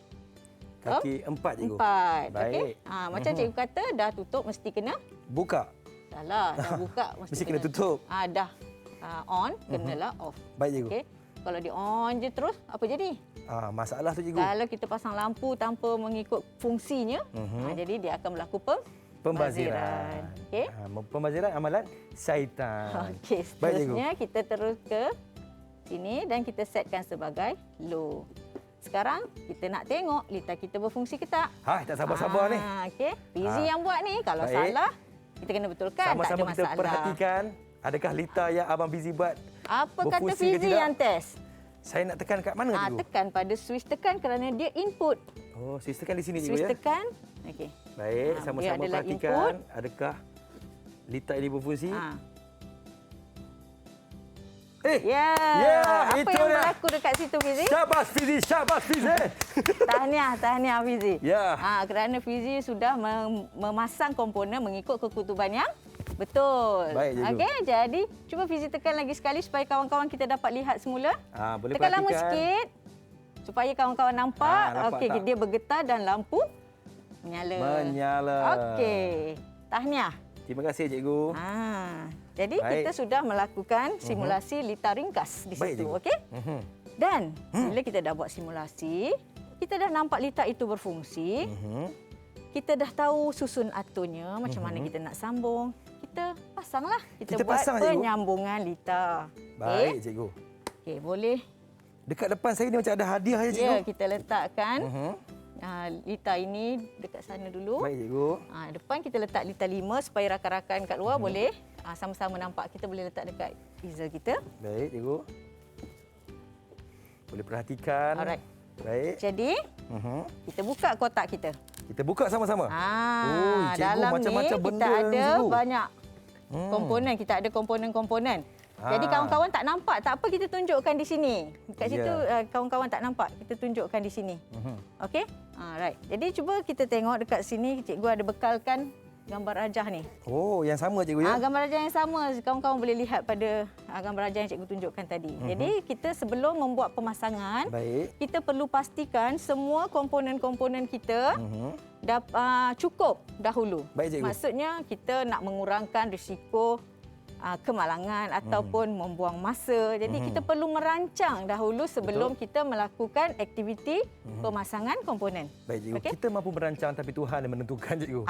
Kaki 4, cikgu. 4. Baik. Okey. Macam cikgu kata, dah tutup mesti kena. Buka. Salah, dah buka Mesti kena tutup. Dah on, kenalah off. Baik, cikgu. Okey. Kalau dia on je terus, apa jadi? Masalah tu cikgu. Kalau kita pasang lampu tanpa mengikut fungsinya, jadi dia akan berlaku pembaziran. Okey. Pembaziran amalan syaitan. Okey, Baik, cikgu. seterusnya kita terus ke sini dan kita setkan sebagai low. Sekarang kita nak tengok litar kita berfungsi ke tak. Tak sabar-sabar ni. Okey, Fizi yang buat ni. Kalau Baik. salah, kita kena betulkan. Tak ada Sama-sama kita masalah. perhatikan adakah litar yang Abang Fizi buat Apa kata berfungsi ke Fizi tidak? yang test? Saya nak tekan kat mana cikgu? Tekan pada switch tekan kerana dia input. Oh, switch tekan di sini cikgu Switch ya. tekan. Okey. Baik, dia sama-sama adalah perhatikan input. adakah litar ini berfungsi. Ya. Ya, Apa itu yang dia. berlaku dekat situ Fizi? Syabas Fizi, syabas Fizi. Tahniah Fizi. Ya. Kerana Fizi sudah memasang komponen mengikut kekutuban yang betul. Baik, cikgu. Okey, jadi cuba Fizi tekan lagi sekali supaya kawan-kawan kita dapat lihat semula. Boleh Tekan lama perhatikan. sikit supaya kawan-kawan nampak. Nampak Okey, tak? dia bergetar dan lampu menyala. Menyala. Okey. Tahniah. Terima kasih cikgu. Jadi Baik. kita sudah melakukan simulasi litar ringkas di Baik, situ, cikgu. okey? Dan bila kita dah buat simulasi, kita dah nampak litar itu berfungsi. Kita dah tahu susun aturnya, macam mana kita nak sambung. Kita pasanglah. Kita buat pasang, cikgu. penyambungan litar. Baik cikgu. Okey, boleh. Dekat depan saya ni macam ada hadiah ya cikgu. Ya, kita letakkan litar ini dekat sana dulu. Baik cikgu. Depan kita letak litar 5 supaya rakan-rakan kat luar boleh sama-sama nampak. Kita boleh letak dekat easel kita. Baik cikgu. Boleh perhatikan. Alright. Baik. Jadi, kita buka kotak kita. Kita buka sama-sama. Cikgu, Dalam macam-macam ni benda kita ni, ada cikgu. banyak komponen. Kita ada komponen-komponen. Jadi kawan-kawan tak nampak, tak apa kita tunjukkan di sini. Dekat Ya. situ kawan-kawan tak nampak, kita tunjukkan di sini. Okey? Right. Jadi cuba kita tengok dekat sini, cikgu ada bekalkan gambar rajah ni. Oh, yang sama cikgu ya. Gambar rajah yang sama, kawan-kawan boleh lihat pada gambar rajah yang cikgu tunjukkan tadi. Jadi kita sebelum membuat pemasangan, Baik. kita perlu pastikan semua komponen-komponen kita cukup dahulu. Baik, cikgu. Maksudnya kita nak mengurangkan risiko kemalangan ataupun membuang masa. Jadi kita perlu merancang dahulu sebelum kita melakukan aktiviti pemasangan komponen. Baik cikgu. Okey? Kita mampu merancang tapi Tuhan yang menentukan cikgu.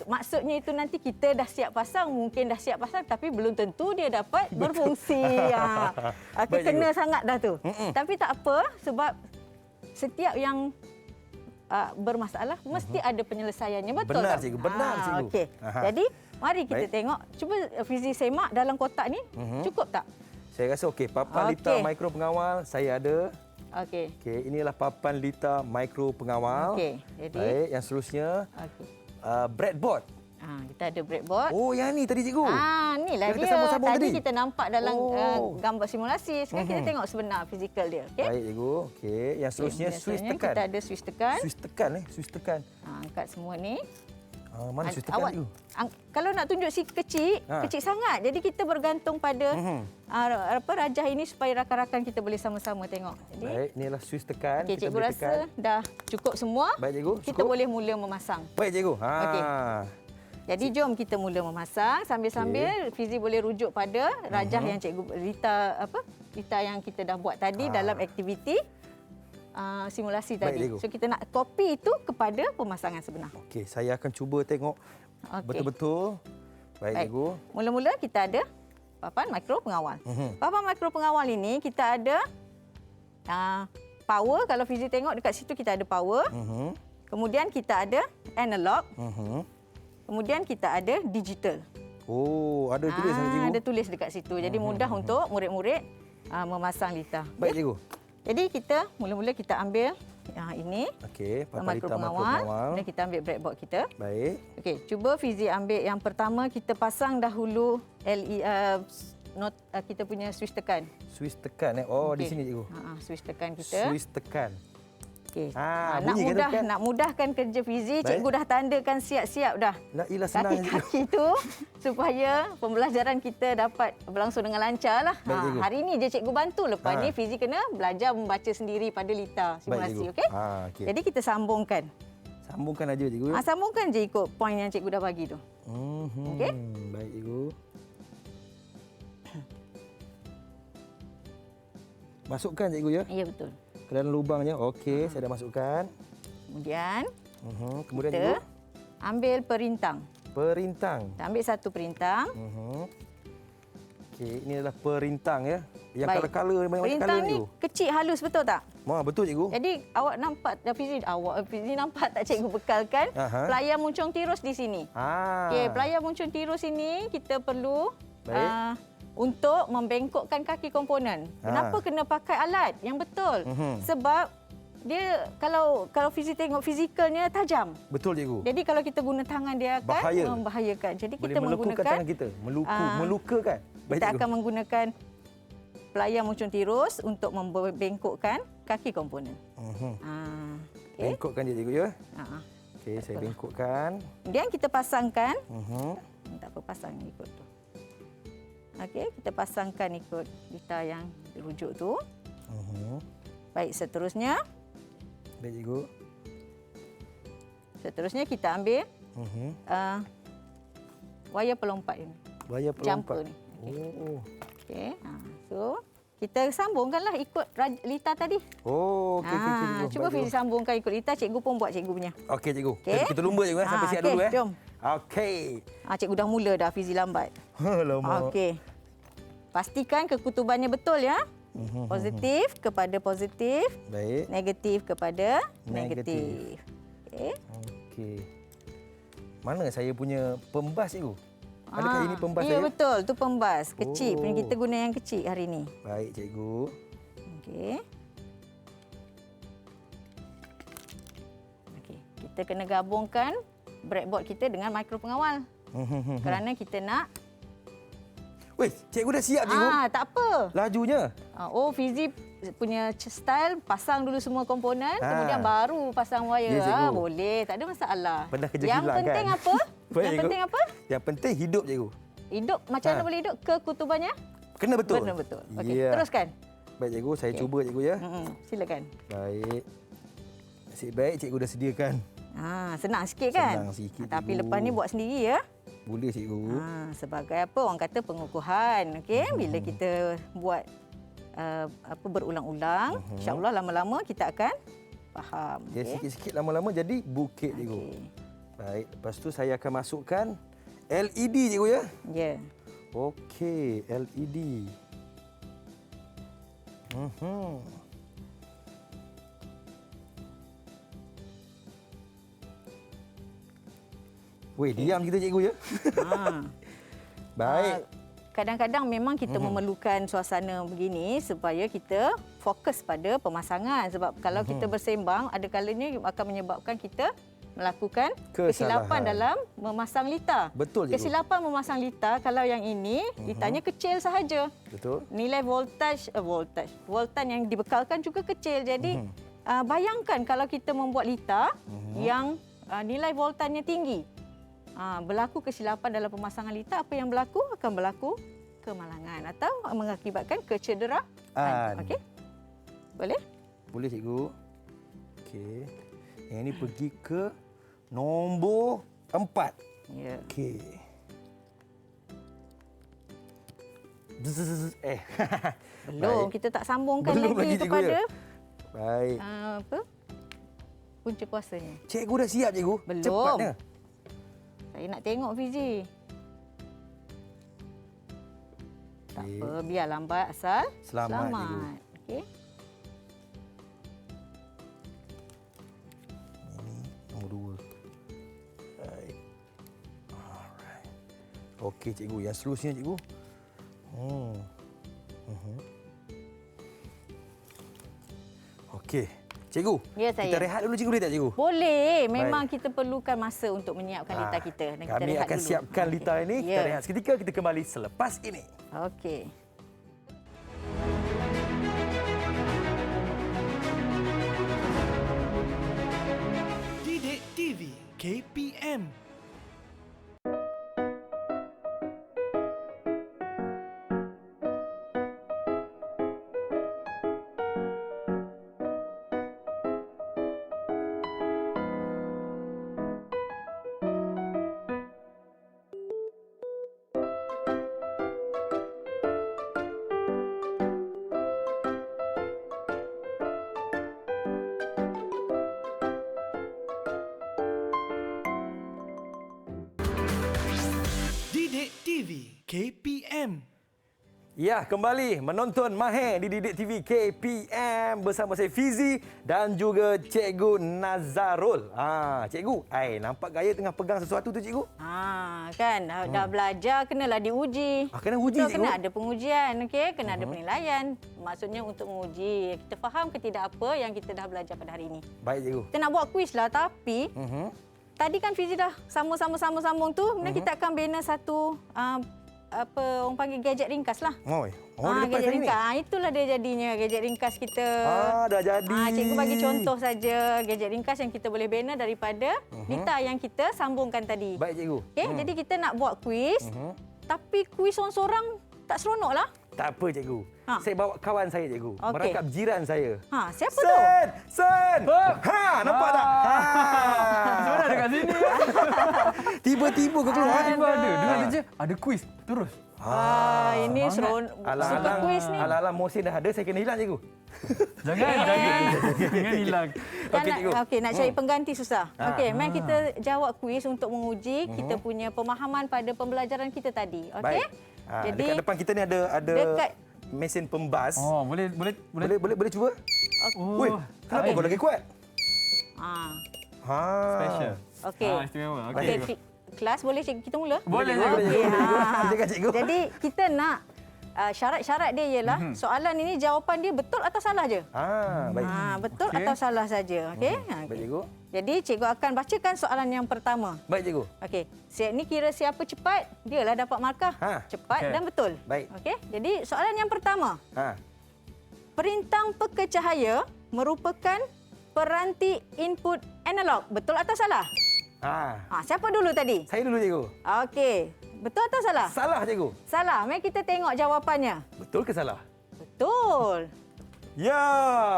Maksudnya itu nanti kita dah siap pasang, mungkin dah siap pasang tapi belum tentu dia dapat berfungsi. Baik, Kena cikgu. sangat dah tu. Tapi tak apa sebab setiap yang bermasalah mesti ada penyelesaiannya, betul Benar, tak? cikgu. Benar, cikgu. Okey. Aha. Jadi mari kita Baik. tengok. Cuba Fizi semak dalam kotak ni cukup tak? Saya rasa okey. Papan Okey. litar mikro pengawal saya ada. Okey. Okey, inilah papan litar mikro pengawal. Okey. Jadi Baik, yang seterusnya okey. breadboard. Kita ada breadboard. Oh, yang ni tadi cikgu. Inilah Yang dia. kita sambung-sambung Tadi tadi. kita nampak dalam Oh. gambar simulasi. Sekarang kita tengok sebenar fizikal dia. Okey. Baik cikgu. Okey, yang seterusnya switch Biasanya tekan. Kita ada switch tekan. Switch tekan switch tekan. Angkat semua ni. Mana switch tekan cikgu? Kalau nak tunjuk si kecil, kecil sangat. Jadi kita bergantung pada rajah ini supaya rakan-rakan kita boleh sama-sama tengok. Jadi, Baik, inilah switch tekan. okey, Kita cikgu boleh rasa tekan. dah cukup semua. Baik cikgu. Kita cukup? boleh mula memasang. Baik cikgu. Okey. Jadi jom kita mula memasang sambil-sambil Fizi boleh rujuk pada rajah yang cikgu litar yang kita dah buat tadi dalam aktiviti simulasi Baik, tadi. cikgu. So kita nak copy itu kepada pemasangan sebenar. Okey, saya akan cuba tengok betul-betul. Baik cikgu. Mula-mula kita ada papan mikro pengawal. Papan mikro pengawal ini kita ada power. Kalau Fizi tengok dekat situ kita ada power. Kemudian kita ada analog. Kemudian kita ada digital. Oh, ada tulis cikgu. Ada tulis dekat situ. Jadi mudah untuk murid-murid memasang litar. Baik cikgu. Jadi kita mula-mula kita ambil ini Okey, papan mikro litar mikro pengawal pengawal. dan kita ambil breadboard kita. Baik. Okey, cuba Fizi ambil yang pertama kita pasang dahulu kita punya switch tekan. Switch tekan Oh, di Okey. sini cikgu. Switch tekan kita. Switch tekan. Okey. bunyi kan tekan? Nak mudahkan kerja Fizi, Baik. cikgu dah tandakan siap-siap dah. Nak ilah senang cikgu. Kaki-kaki tu supaya pembelajaran kita dapat berlangsung dengan lancar lah. Baik, cikgu. Hari ni je cikgu bantu. Lepas ni Fizi kena belajar membaca sendiri pada litar simulasi. cikgu. Okey? Okey. Jadi kita sambungkan. Sambungkan aja cikgu. Sambungkan je ikut poin yang cikgu dah bagi tu. Okey? Baik cikgu. Masukkan cikgu ya. Ya, betul. Ke dalam lubangnya. Okey, saya dah masukkan. Kemudian Kemudian kita cikgu, ambil perintang. perintang. Kita ambil satu perintang. Okey, ini adalah perintang ya. Yang Baik. color-color banyak Perintang color ni cikgu. kecil halus, betul tak? Wah, betul cikgu. Jadi awak nampak, Fizi nampak tak cikgu bekalkan Aha. pelayar muncung tirus di sini. Okey, pelayar muncung tirus ini kita perlu Baik. untuk membengkokkan kaki komponen. Kenapa kena pakai alat yang betul? Sebab dia kalau Fizi tengok fizikalnya tajam. Betul cikgu. Jadi kalau kita guna tangan dia akan Bahaya. membahayakan. Jadi Boleh kita melukukan menggunakan tangan kita. Melukakan. Baik, kita cikgu. akan menggunakan pelayar muncung tirus untuk membengkokkan kaki komponen. Okey. Bengkokkan je cikgu ya. Okey, saya apalah. bengkokkan. Kemudian kita pasangkan. Tak apa, pasang ikut tu. Okey, kita pasangkan ikut litar yang rujuk tu. Baik, seterusnya Baik cikgu. Seterusnya kita ambil wayar pelompat ini. Wayar pelompat. Jumper ni. Oh. Okey. So, kita sambungkanlah ikut litar tadi. Oh, okey cikgu. Cuba Baik, Fizi sambungkan ikut litar, cikgu pun buat cikgu punya. Okey cikgu. Okey. Kita lumba cikgu sampai siap dulu Jom. Okey. Cikgu dah mula dah, Fizi lambat. Alamak. Okey. Pastikan kekutubannya betul ya. Positif kepada positif, Baik. negatif kepada Negatif. negatif. Okey. Okey. Mana saya punya pembas cikgu? Adakah ini pembas Ya, saya? betul. Tu pembas. Kecil. Oh. Kita guna yang kecil hari ini. Baik cikgu. Okey. Okey. Kita kena gabungkan breadboard kita dengan mikro pengawal. Kerana kita nak... Weh, cikgu dah siap cikgu. Tak apa. Lajunya. Fizi punya style, pasang dulu semua komponen, kemudian baru pasang wayar. Ya, cikgu. Boleh, tak ada masalah. Pernah kerja Yang kilang penting kan? apa? Baik, Yang cikgu. penting apa? Yang penting hidup cikgu. Hidup. Macam mana boleh hidup? Kekutubannya? Kena betul. Benar betul. Okey, Ya. teruskan. Baik cikgu, saya cuba cikgu ya. Silakan. Baik. Nasib baik cikgu dah sediakan. Senang sikit kan? Senang sikit, Tapi cikgu. lepas ni buat sendiri ya. Boleh cikgu. Sebagai apa orang kata pengukuhan, okey? Bila kita buat berulang-ulang, insya-Allah lama-lama kita akan faham. Ya, sikit-sikit lama-lama jadi bukit cikgu. Okey. Baik, lepas tu saya akan masukkan LED cikgu ya. Ya. Okey, LED. Weh, diam kita cikgu ya. Baik. Kadang-kadang memang kita memerlukan suasana begini supaya kita fokus pada pemasangan. Sebab kalau kita bersembang, ada kalanya akan menyebabkan kita melakukan kesilapan dalam memasang litar. Betul, cikgu. Kesilapan memasang litar, kalau yang ini, litarnya kecil sahaja. Betul. Nilai voltan yang dibekalkan juga kecil. Jadi, bayangkan kalau kita membuat litar yang nilai voltannya tinggi. Berlaku kesilapan dalam pemasangan litar, apa yang berlaku? Akan berlaku kemalangan atau mengakibatkan kecederaan. Okey? Boleh? Boleh cikgu. Okey. Yang ini pergi ke nombor 4. Ya. Okey. Belum, Baik. kita tak sambungkan Belum lagi lagi, cikgu, kepada ya? Baik. punca kuasanya. Cikgu dah siap cikgu. Belum. Cepatnya. Saya nak tengok Fizi. Tak Okey. apa, biar lambat asal Selamat, cikgu. Okey. Nombor 2. Baik. Alright. Okey cikgu, yang seterusnya cikgu. Okey. Cikgu, Ya, saya. kita rehat dulu cikgu, boleh tak cikgu? Boleh, memang kita perlukan masa untuk menyiapkan litar kita. Dan kita Kami rehat akan dulu. siapkan litar ini. Kita Ya. rehat seketika, kita kembali selepas ini. Okey. Didik TV KPM. Ya, kembali menonton Mahir di Didik TV KPM bersama saya Fizi dan juga Cikgu Nazarul. Cikgu, nampak gaya tengah pegang sesuatu tu cikgu? Kan dah belajar kenalah diuji. Kena uji Betul, cikgu. kena ada pengujian, okey, kena ada penilaian. Maksudnya untuk menguji kita faham ke tidak apa yang kita dah belajar pada hari ini. Baik cikgu. Kita nak buat kuis lah, tapi tadi kan Fizi dah sambung tu, kemudian kita akan bina satu orang panggil gadget ringkas lah. Dia lepas gadget hari ni? ringkas. Itulah dia jadinya gadget ringkas kita. Dah jadi. Cikgu bagi contoh saja gadget ringkas yang kita boleh bina daripada data yang kita sambungkan tadi. Baik cikgu. Okey, jadi kita nak buat kuis. Tapi kuis seorang-seorang tak seronok lah. Tak apa cikgu. Saya bawa kawan saya cikgu. Okey. Merangkap jiran saya. Siapa tu? Sen! Nampak tak? Sebenarnya dekat sini. Tiba-tiba kau keluar. Tiba ada. Dengar je. Ada kuis. Terus. Ini seronok. Suka kuis ni. Ala-ala Mohsin dah ada, saya kena hilang cikgu. Jangan hilang. Okey, cikgu. Okey, nak cari pengganti susah. Okey, mari kita jawab kuis untuk menguji kita punya pemahaman pada pembelajaran kita tadi. Okey? Baik. Dekat depan kita ni ada dekat mesin pembas. Boleh cuba? Woi, kenapa kau lagi kuat? Special. Okey. Istimewa. Okey, kelas boleh kita mula? Boleh. Okey. Silakan cikgu. Jadi kita nak syarat-syarat dia ialah soalan ini jawapan dia betul atau salah je. Baik. Betul Okey. atau salah saja. Okey. Baik cikgu. Jadi cikgu akan bacakan soalan yang pertama. Baik cikgu. Okey. Ni kira siapa cepat, dialah dapat markah. Cepat Okey. dan betul. Baik. Okey. Jadi soalan yang pertama. Perintang pekecahaya merupakan peranti input analog. Betul atau salah? Siapa dulu tadi? Saya dulu cikgu. Okey. Betul atau salah? Salah cikgu. Salah. Mari kita tengok jawapannya. Betul ke salah? Betul. Ya,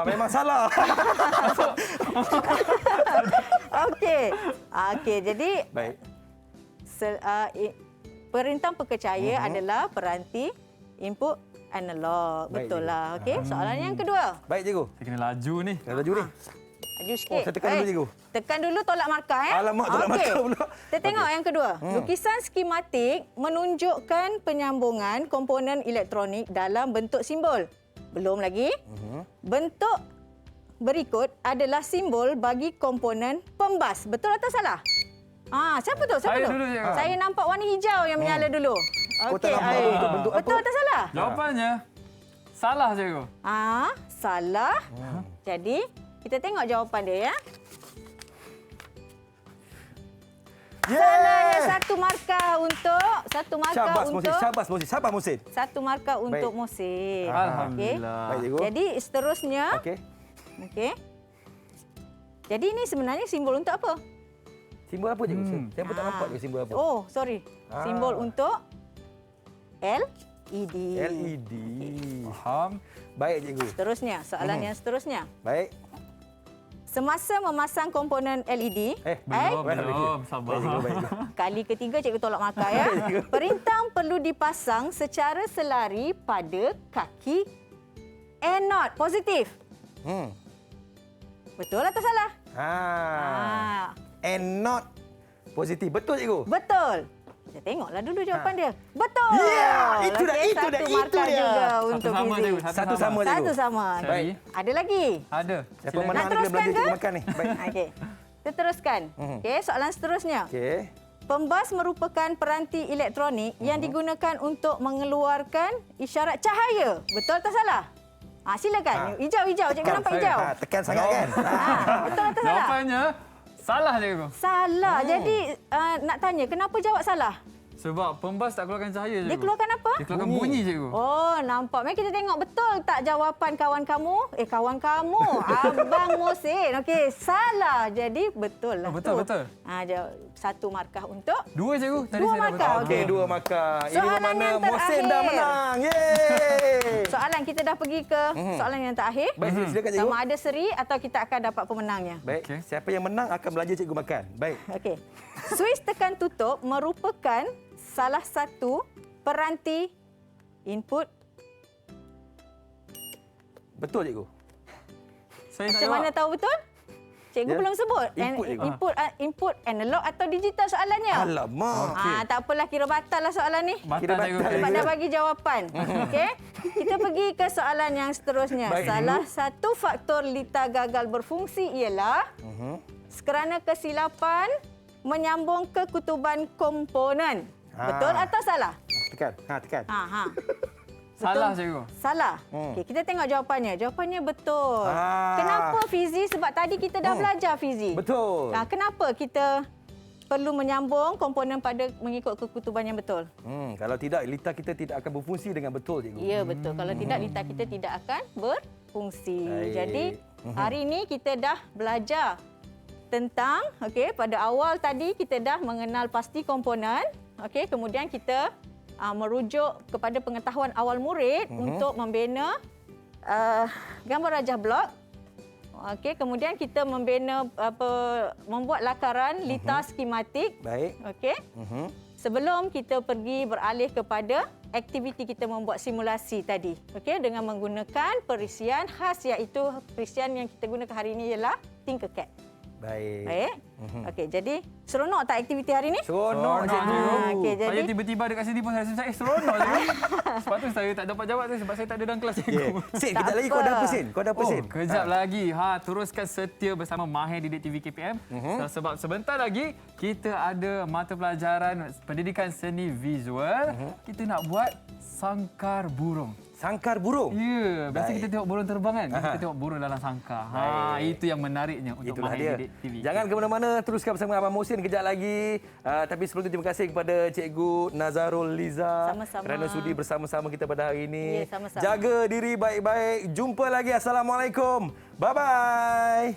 memang salah. Okey. Jadi Baik. perintang pekecahaya adalah peranti input analog. Baik, Betul cikgu. lah. Okey. Soalan yang kedua. Baik cikgu. Saya kena laju ni. Dah laju ni. Laju sikit. saya tekan dulu, cikgu. Tekan dulu tolak markah. Alamak, tolak Okey. markah pula. Kita tengok yang kedua. Lukisan skematik menunjukkan penyambungan komponen elektronik dalam bentuk simbol. Belum lagi. Bentuk berikut adalah simbol bagi komponen pembas. Betul atau salah? Siapa tu? Saya dulu, cikgu. Saya nampak warna hijau yang menyala dulu. Kau tak nampak untuk bentuk apa? Betul atau salah? Jawapannya salah cikgu. Salah. Jadi, kita tengok jawapan dia ya. Salahnya satu markah untuk Syabas Mohsin. satu markah untuk Baik. Mohsin. Alhamdulillah. Baik cikgu. Jadi seterusnya, Okey. Jadi ini sebenarnya simbol untuk apa? Simbol apa cikgu? Saya pun tak nampak ke simbol apa. Oh, sorry. Simbol untuk LED. LED. Faham. Baik cikgu. Seterusnya, soalan yang seterusnya. Baik. Semasa memasang komponen LED, Belum. Sabar. Baik cikgu, baik cikgu. kali ketiga cikgu tolak markah ya. Perintang perlu dipasang secara selari pada kaki anode. Positif. Betul atau salah? And not positif. Betul cikgu? Betul. Kita tengoklah dulu jawapan dia. Betul. Ya, itu dah, Okey, itu dah, satu itu markah dia. juga Satu untuk sama Fizi. cikgu. Satu sama cikgu. Satu sama. Baik. Ada lagi? Ada. Siapa Silakan. menang Nak dia teruskan belanja ke? cikgu makan ni. Baik. Okey. Kita teruskan. Okey, soalan seterusnya. Okey. Pembas merupakan peranti elektronik yang digunakan untuk mengeluarkan isyarat cahaya. Betul atau salah? Silakan. Hijau-hijau. Cikgu nampak hijau. Tekan sangat kan? Betul atau salah? Jawapannya salah cikgu. Salah. Jadi nak tanya, kenapa jawab salah? Sebab pembas tak keluarkan cahaya cikgu. Dia keluarkan apa? Dia keluarkan bunyi cikgu. Oh, nampak. Mari kita tengok betul tak jawapan kawan kamu? Kawan kamu. Abang Mohsin. Okey, salah. Jadi betul lah. Betul, tu. betul. Satu markah untuk Dua cikgu. Tadi Dua saya dah markah. betul. Okey, dua markah. Ini Soalan bermakna yang Mohsin dah terakhir. menang. Yeay! soalan. Kita dah pergi ke soalan yang terakhir. Baik, silakan cikgu. Sama ada seri atau kita akan dapat pemenangnya. Baik, Okey. siapa yang menang akan belanja cikgu makan. Baik. Okey. Suis tekan tutup merupakan salah satu peranti input. Betul cikgu. Saya tak Macam mana jawab. tahu betul? Cikgu belum sebut. Input, cikgu. Input analog atau digital soalannya. Alamak. Tak apalah, kira batal lah soalan ni. Batal cikgu. Sebab dah bagi jawapan. Okey. Kita pergi ke soalan yang seterusnya. Baik, Salah satu faktor lita gagal berfungsi ialah kerana kesilapan menyambung kekutuban komponen. Betul atau salah? Tekan. Tekan. Salah cikgu. Salah. Okey, kita tengok jawapannya. Jawapannya betul. Kenapa fizi? Sebab tadi kita dah belajar fizi. Betul. Kenapa kita perlu menyambung komponen pada mengikut kekutuban yang betul? Kalau tidak, lita kita tidak akan berfungsi dengan betul, cikgu. Ya, betul. Kalau tidak, lita kita tidak akan berfungsi. Baik. Jadi, hari ini kita dah belajar tentang, pada awal tadi kita dah mengenal pasti komponen. Kemudian kita merujuk kepada pengetahuan awal murid untuk membina gambar rajah blok. Kemudian kita membuat lakaran lita skematik. Baik. Sebelum kita pergi beralih kepada aktiviti kita membuat simulasi tadi. Dengan menggunakan perisian khas, iaitu perisian yang kita gunakan hari ini ialah Tinkercad. Baik. Jadi seronok tak aktiviti hari ini? Seronok, cikgu. Saya tiba-tiba dekat sini pun saya rasa saya seronok cikgu. Sebab tu saya tak dapat jawab tu sebab saya tak ada dalam kelas cikgu. Sin, Tak kejap lagi kau apa. ada apa, Sin? Kau ada apa, Sin? Kejap lagi. Teruskan setia bersama Mahir Didik TV KPM. Sebab sebentar lagi kita ada mata pelajaran pendidikan seni visual. Kita nak buat sangkar burung. Sangkar burung. Ya, biasa Baik. kita tengok burung terbang kan. Kita tengok burung dalam sangkar. Baik. Itu yang menariknya untuk Itulah Mahir dia. Didik TV. Jangan ke mana-mana, teruskan bersama Abang Mohsin kejap lagi. Tapi sebelum itu, terima kasih kepada Cikgu Nazarul Liza Sama-sama. kerana sudi bersama-sama kita pada hari ini. Ya, sama-sama. Jaga diri baik-baik. Jumpa lagi. Assalamualaikum. Bye-bye.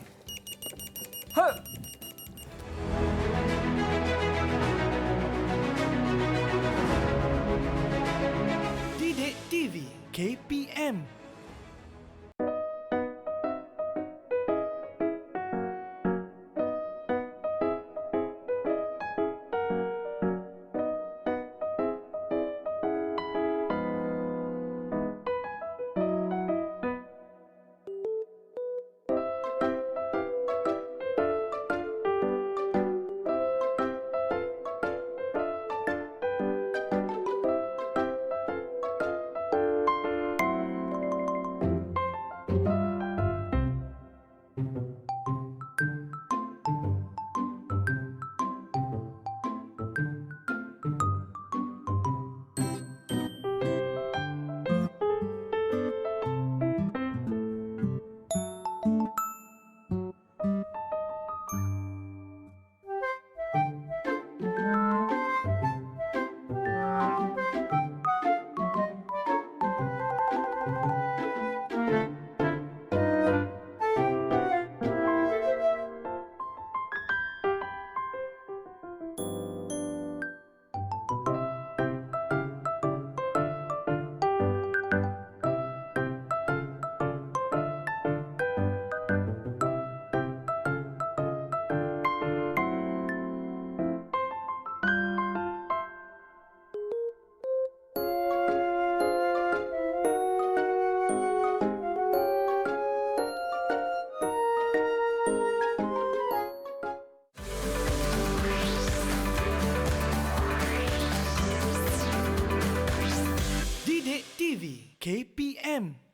Didik TV KPM. Didik TV KPM.